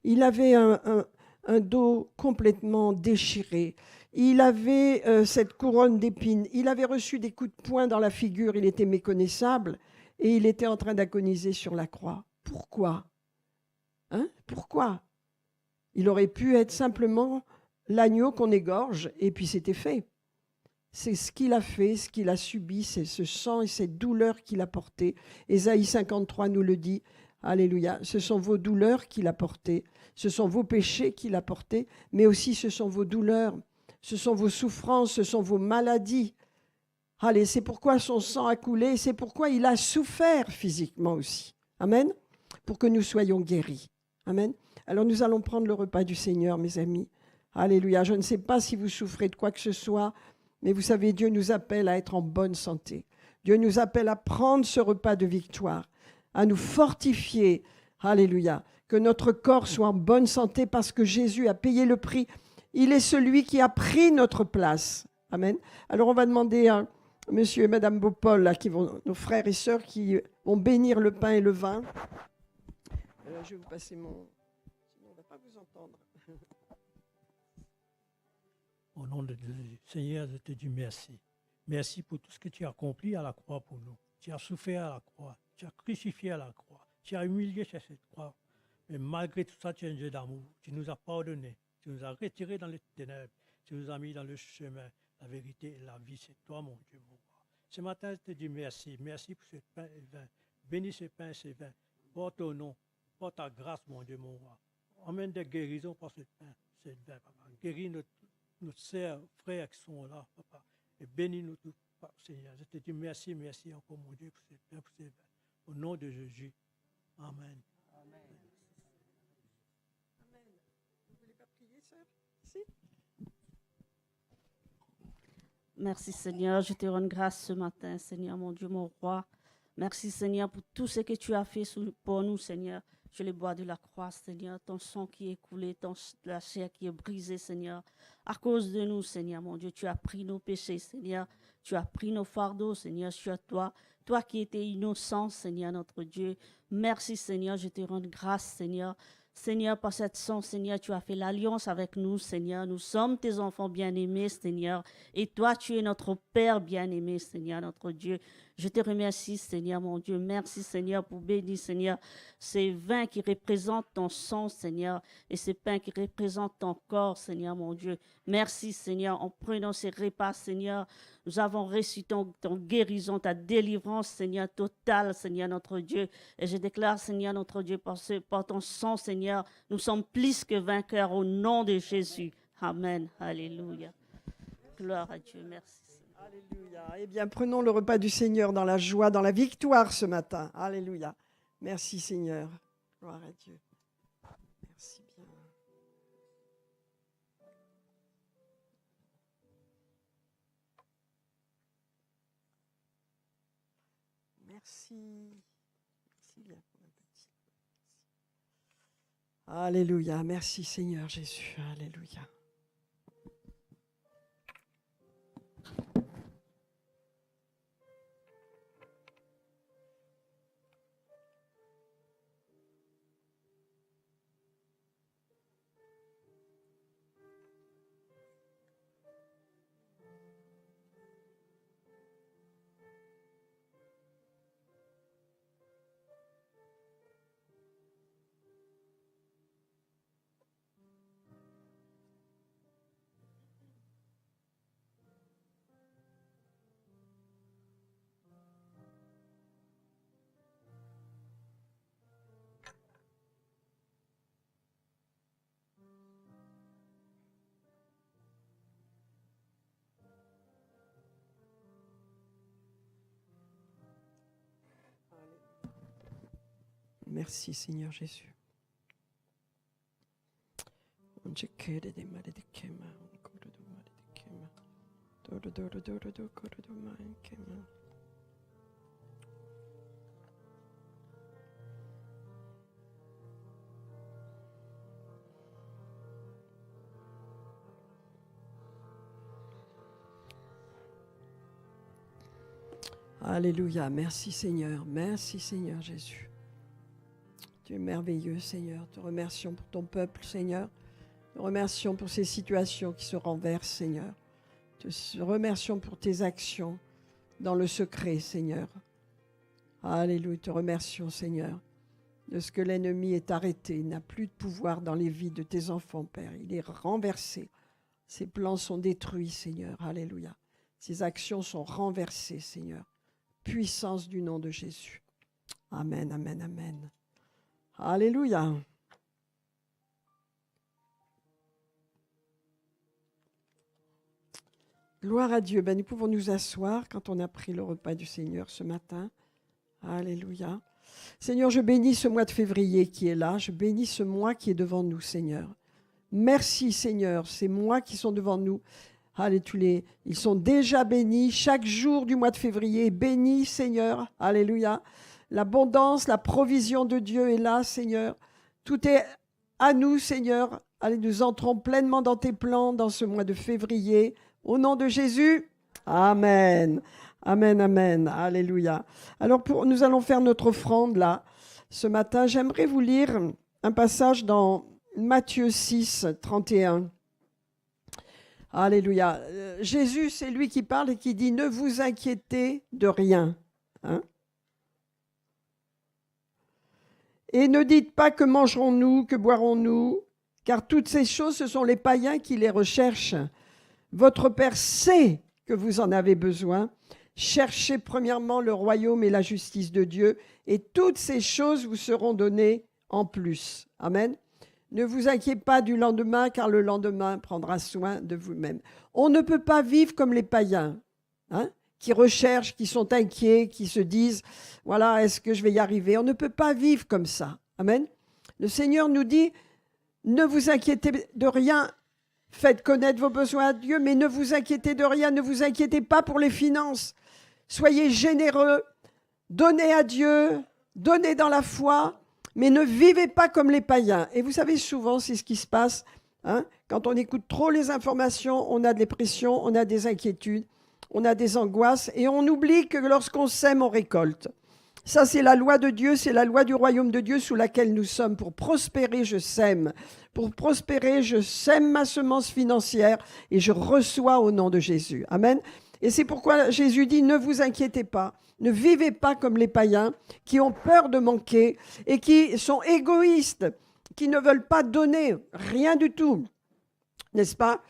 il avait un dos complètement déchiré, il avait cette couronne d'épines, il avait reçu des coups de poing dans la figure, il était méconnaissable et il était en train d'agoniser sur la croix. Pourquoi? Hein? Pourquoi? Il aurait pu être simplement l'agneau qu'on égorge et puis c'était fait. C'est ce qu'il a fait, ce qu'il a subi, c'est ce sang et cette douleur qu'il a porté. Ésaïe 53 nous le dit. Alléluia. Ce sont vos douleurs qu'il a portées, ce sont vos péchés qu'il a portés, mais aussi ce sont vos douleurs, ce sont vos souffrances, ce sont vos maladies. Allez, c'est pourquoi son sang a coulé, c'est pourquoi il a souffert physiquement aussi. Amen. Pour que nous soyons guéris. Amen. Alors nous allons prendre le repas du Seigneur, mes amis. Alléluia. Je ne sais pas si vous souffrez de quoi que ce soit, mais vous savez, Dieu nous appelle à être en bonne santé. Dieu nous appelle à prendre ce repas de victoire, à nous fortifier. Alléluia. Que notre corps soit en bonne santé parce que Jésus a payé le prix. Il est celui qui a pris notre place. Amen. Alors on va demander à monsieur et madame Beaupol, là, nos frères et sœurs qui vont bénir le pain et le vin. Je vais vous passer mon... Sinon on ne va pas vous entendre. Au nom de Dieu, Seigneur, je te dis merci. Merci pour tout ce que tu as accompli à la croix pour nous. Tu as souffert à la croix, tu as crucifié à la croix, tu as humilié sur cette croix. Mais malgré tout ça, tu es un Dieu d'amour. Tu nous as pardonné, tu nous as retirés dans les ténèbres, tu nous as mis dans le chemin, la vérité et la vie. C'est toi, mon Dieu, mon roi. Ce matin, je te dis merci. Merci pour ce pain et vin. Bénis ce pain et ce vin. Porte ton nom, porte ta grâce, mon Dieu, mon roi. Emmène des guérisons par ce pain, ce vin, papa. Guéris nos sœurs, frères qui sont là, papa, et bénis-nous tous, Seigneur. Je te dis merci, merci encore, mon Dieu, pour ce pain, pour ce vin. Au nom de Jésus. Amen. Amen. Vous ne voulez pas prier, sœur? Si. Merci, Seigneur. Je te rends grâce ce matin, Seigneur, mon Dieu, mon roi. Merci, Seigneur, pour tout ce que tu as fait pour nous, Seigneur. Je les bois de la croix, Seigneur, ton sang qui est coulé, la chair qui est brisée, Seigneur. À cause de nous, Seigneur, mon Dieu, tu as pris nos péchés, Seigneur. Tu as pris nos fardeaux, Seigneur, sur toi. Toi qui étais innocent, Seigneur, notre Dieu. Merci, Seigneur, je te rends grâce, Seigneur. Seigneur, par cette sang, Seigneur, tu as fait l'alliance avec nous, Seigneur. Nous sommes tes enfants bien-aimés, Seigneur. Et toi, tu es notre Père bien-aimé, Seigneur, notre Dieu. Je te remercie, Seigneur, mon Dieu. Merci, Seigneur, pour bénir, Seigneur, ces vins qui représentent ton sang, Seigneur, et ces pains qui représentent ton corps, Seigneur, mon Dieu. Merci, Seigneur. En prenant ces repas, Seigneur, nous avons reçu ton guérison, ta délivrance, Seigneur, totale, Seigneur, notre Dieu. Et je déclare, Seigneur, notre Dieu, par ton sang, Seigneur, nous sommes plus que vainqueurs au nom de Jésus. Amen. Alléluia. Gloire à Dieu. Merci. Alléluia. Eh bien, prenons le repas du Seigneur dans la joie, dans la victoire ce matin. Alléluia. Merci Seigneur. Gloire à Dieu. Merci bien. Merci. Merci bien pour un petit. Alléluia. Merci Seigneur Jésus. Alléluia. Merci Seigneur Jésus. Alléluia. Merci Seigneur. Merci Seigneur Jésus. Tu es merveilleux, Seigneur. Te remercions pour ton peuple, Seigneur. Te remercions pour ces situations qui se renversent, Seigneur. Te remercions pour tes actions dans le secret, Seigneur. Alléluia. Te remercions, Seigneur, de ce que l'ennemi est arrêté. Il n'a plus de pouvoir dans les vies de tes enfants, Père. Il est renversé. Ses plans sont détruits, Seigneur. Alléluia. Ses actions sont renversées, Seigneur. Puissance du nom de Jésus. Amen, amen, amen. Alléluia. Gloire à Dieu. Nous pouvons nous asseoir quand on a pris le repas du Seigneur ce matin. Alléluia. Seigneur, je bénis ce mois de février qui est là. Je bénis ce mois qui est devant nous, Seigneur. Merci, Seigneur. Ces mois qui sont devant nous. Allez, ils sont déjà bénis. Chaque jour du mois de février est béni, Seigneur. Alléluia. L'abondance, la provision de Dieu est là, Seigneur. Tout est à nous, Seigneur. Allez, nous entrons pleinement dans tes plans dans ce mois de février. Au nom de Jésus, amen. Amen, amen. Alléluia. Alors, nous allons faire notre offrande là. Ce matin, j'aimerais vous lire un passage dans Matthieu 6, 31. Alléluia. Jésus, c'est lui qui parle et qui dit « Ne vous inquiétez de rien. » Et ne dites pas que mangerons-nous, que boirons-nous, car toutes ces choses, ce sont les païens qui les recherchent. Votre Père sait que vous en avez besoin. Cherchez premièrement le royaume et la justice de Dieu, et toutes ces choses vous seront données en plus. Amen. Ne vous inquiétez pas du lendemain, car le lendemain prendra soin de vous-même. On ne peut pas vivre comme les païens, qui recherchent, qui sont inquiets, qui se disent, voilà, est-ce que je vais y arriver? On ne peut pas vivre comme ça. Amen. Le Seigneur nous dit, ne vous inquiétez de rien, faites connaître vos besoins à Dieu, mais ne vous inquiétez de rien, ne vous inquiétez pas pour les finances. Soyez généreux, donnez à Dieu, donnez dans la foi, mais ne vivez pas comme les païens. Et vous savez, souvent, c'est ce qui se passe. Quand on écoute trop les informations, on a de dépression, on a des inquiétudes, on a des angoisses, et on oublie que lorsqu'on sème, on récolte. Ça, c'est la loi de Dieu, c'est la loi du royaume de Dieu sous laquelle nous sommes. Pour prospérer, je sème. Pour prospérer, je sème ma semence financière et je reçois au nom de Jésus. Amen. Et c'est pourquoi Jésus dit, ne vous inquiétez pas, ne vivez pas comme les païens qui ont peur de manquer et qui sont égoïstes, qui ne veulent pas donner rien du tout. N'est-ce pas?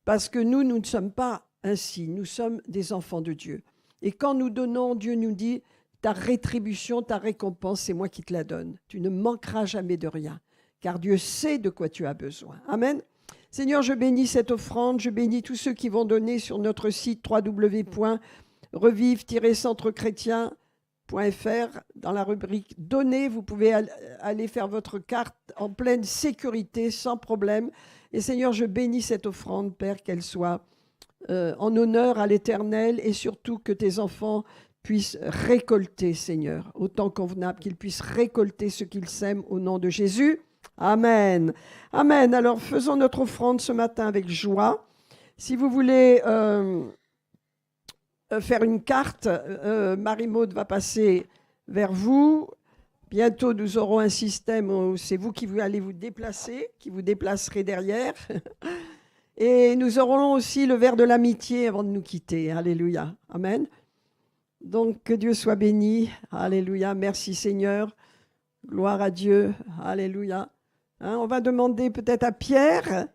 Parce que nous ne sommes pas ainsi, nous sommes des enfants de Dieu. Et quand nous donnons, Dieu nous dit, ta rétribution, ta récompense, c'est moi qui te la donne. Tu ne manqueras jamais de rien, car Dieu sait de quoi tu as besoin. Amen. Seigneur, je bénis cette offrande, je bénis tous ceux qui vont donner sur notre site www.revive-centrechrétien.fr. Dans la rubrique « Donner », vous pouvez aller faire votre carte en pleine sécurité, sans problème. Et Seigneur, je bénis cette offrande, Père, qu'elle soit en honneur à l'Éternel et surtout que tes enfants puissent récolter, Seigneur, au temps convenable, qu'ils puissent récolter ce qu'ils sèment au nom de Jésus. Amen. Amen. Alors, faisons notre offrande ce matin avec joie. Si vous voulez faire une carte, Marie-Maude va passer vers vous. Bientôt, nous aurons un système où c'est vous qui allez vous déplacer, qui vous déplacerez derrière. Et nous aurons aussi le verre de l'amitié avant de nous quitter. Alléluia. Amen. Donc, que Dieu soit béni. Alléluia. Merci Seigneur. Gloire à Dieu. Alléluia. On va demander peut-être à Pierre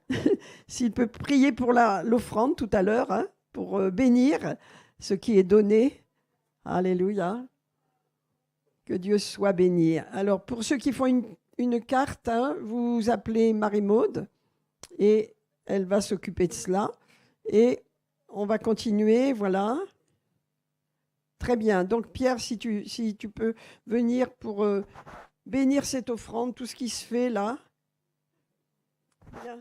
s'il peut prier pour l'offrande tout à l'heure, pour bénir ce qui est donné. Alléluia. Que Dieu soit béni. Alors, pour ceux qui font une carte, vous appelez Marie-Maude et elle va s'occuper de cela. Et on va continuer, voilà. Très bien. Donc, Pierre, si tu peux venir pour bénir cette offrande, tout ce qui se fait là. Bien.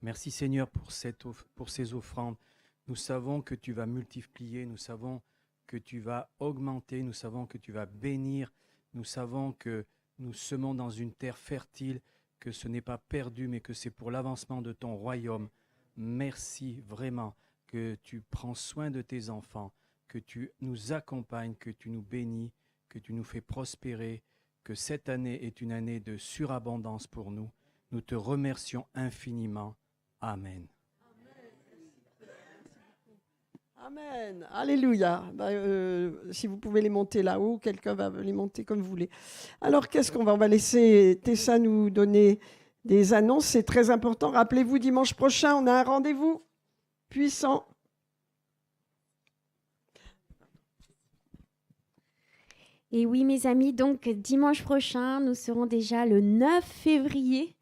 Merci Seigneur pour ces offrandes. Nous savons que tu vas multiplier, nous savons que tu vas augmenter, nous savons que tu vas bénir, nous savons que nous semons dans une terre fertile, que ce n'est pas perdu, mais que c'est pour l'avancement de ton royaume. Merci vraiment que tu prends soin de tes enfants, que tu nous accompagnes, que tu nous bénis, que tu nous fais prospérer, que cette année est une année de surabondance pour nous. Nous te remercions infiniment. Amen. Amen. Alléluia. Si vous pouvez les monter là-haut, quelqu'un va les monter comme vous voulez. Alors, qu'est-ce qu'on va? On va laisser Tessa nous donner des annonces. C'est très important. Rappelez-vous, dimanche prochain, on a un rendez-vous puissant. Et oui, mes amis, donc dimanche prochain, nous serons déjà le 9 février.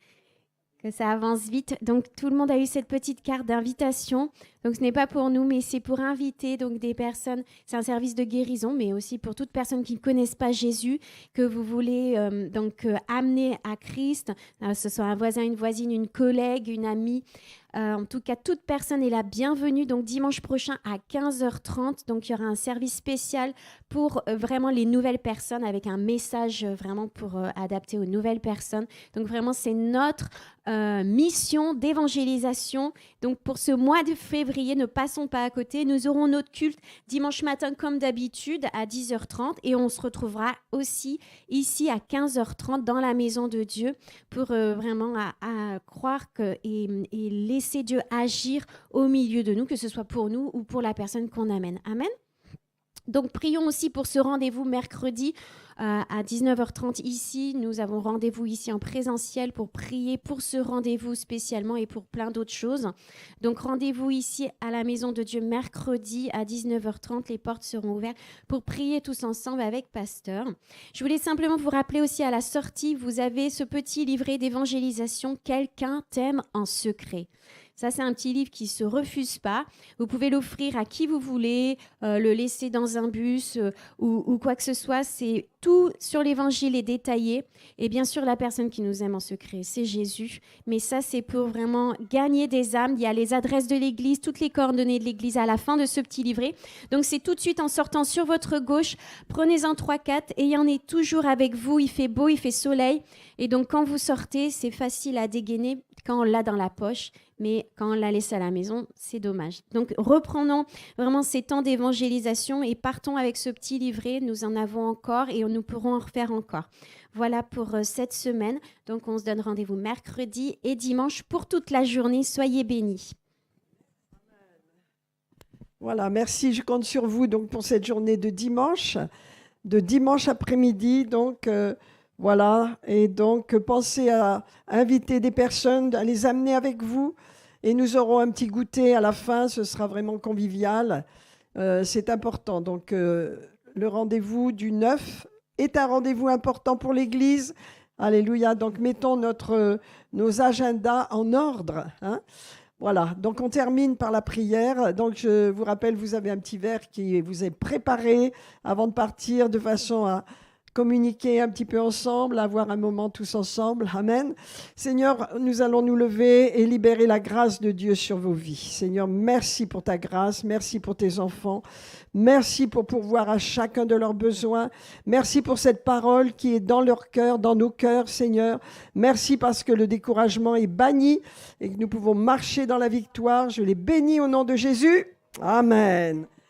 Que ça avance vite. Donc, tout le monde a eu cette petite carte d'invitation. Donc, ce n'est pas pour nous, mais c'est pour inviter donc, des personnes. C'est un service de guérison, mais aussi pour toute personne qui ne connaisse pas Jésus, que vous voulez amener à Christ, que ce soit un voisin, une voisine, une collègue, une amie. En tout cas, toute personne est la bienvenue. Donc, dimanche prochain à 15h30, donc il y aura un service spécial pour vraiment les nouvelles personnes avec un message vraiment pour adapter aux nouvelles personnes. Donc, vraiment, c'est notre mission d'évangélisation. Donc, pour ce mois de février, ne passons pas à côté. Nous aurons notre culte dimanche matin comme d'habitude à 10h30 et on se retrouvera aussi ici à 15h30 dans la maison de Dieu pour vraiment à croire et laisser Dieu agir au milieu de nous, que ce soit pour nous ou pour la personne qu'on amène. Amen. Donc, prions aussi pour ce rendez-vous mercredi à 19h30 ici. Nous avons rendez-vous ici en présentiel pour prier pour ce rendez-vous spécialement et pour plein d'autres choses. Donc, rendez-vous ici à la Maison de Dieu mercredi à 19h30. Les portes seront ouvertes pour prier tous ensemble avec Pasteur. Je voulais simplement vous rappeler aussi à la sortie, vous avez ce petit livret d'évangélisation « Quelqu'un t'aime en secret ». Ça, c'est un petit livre qui ne se refuse pas. Vous pouvez l'offrir à qui vous voulez, le laisser dans un bus ou quoi que ce soit. C'est tout sur l'évangile est détaillé. Et bien sûr, la personne qui nous aime en secret, c'est Jésus. Mais ça, c'est pour vraiment gagner des âmes. Il y a les adresses de l'église, toutes les coordonnées de l'église à la fin de ce petit livret. Donc, c'est tout de suite en sortant sur votre gauche. Prenez-en 3-4 et il y en est toujours avec vous. Il fait beau, il fait soleil. Et donc, quand vous sortez, c'est facile à dégainer. quand on l'a dans la poche, mais quand on l'a laissé à la maison, c'est dommage. Donc reprenons vraiment ces temps d'évangélisation et partons avec ce petit livret. Nous en avons encore et nous pourrons en refaire encore. Voilà pour cette semaine. Donc on se donne rendez-vous mercredi et dimanche pour toute la journée. Soyez bénis. Voilà, merci. Je compte sur vous donc pour cette journée de dimanche après-midi. Donc voilà, et donc pensez à inviter des personnes, à les amener avec vous. Et nous aurons un petit goûter à la fin. Ce sera vraiment convivial. C'est important. Donc le rendez-vous du 9 est un rendez-vous important pour l'Église. Alléluia. Donc mettons nos agendas en ordre. Hein. Voilà, donc on termine par la prière. Donc je vous rappelle, vous avez un petit verre qui vous est préparé avant de partir de façon à communiquer un petit peu ensemble, avoir un moment tous ensemble. Amen. Seigneur, nous allons nous lever et libérer la grâce de Dieu sur vos vies. Seigneur, merci pour ta grâce, merci pour tes enfants, merci pour pourvoir à chacun de leurs besoins. Merci pour cette parole qui est dans leur cœur, dans nos cœurs, Seigneur. Merci parce que le découragement est banni et que nous pouvons marcher dans la victoire. Je les bénis au nom de Jésus. Amen.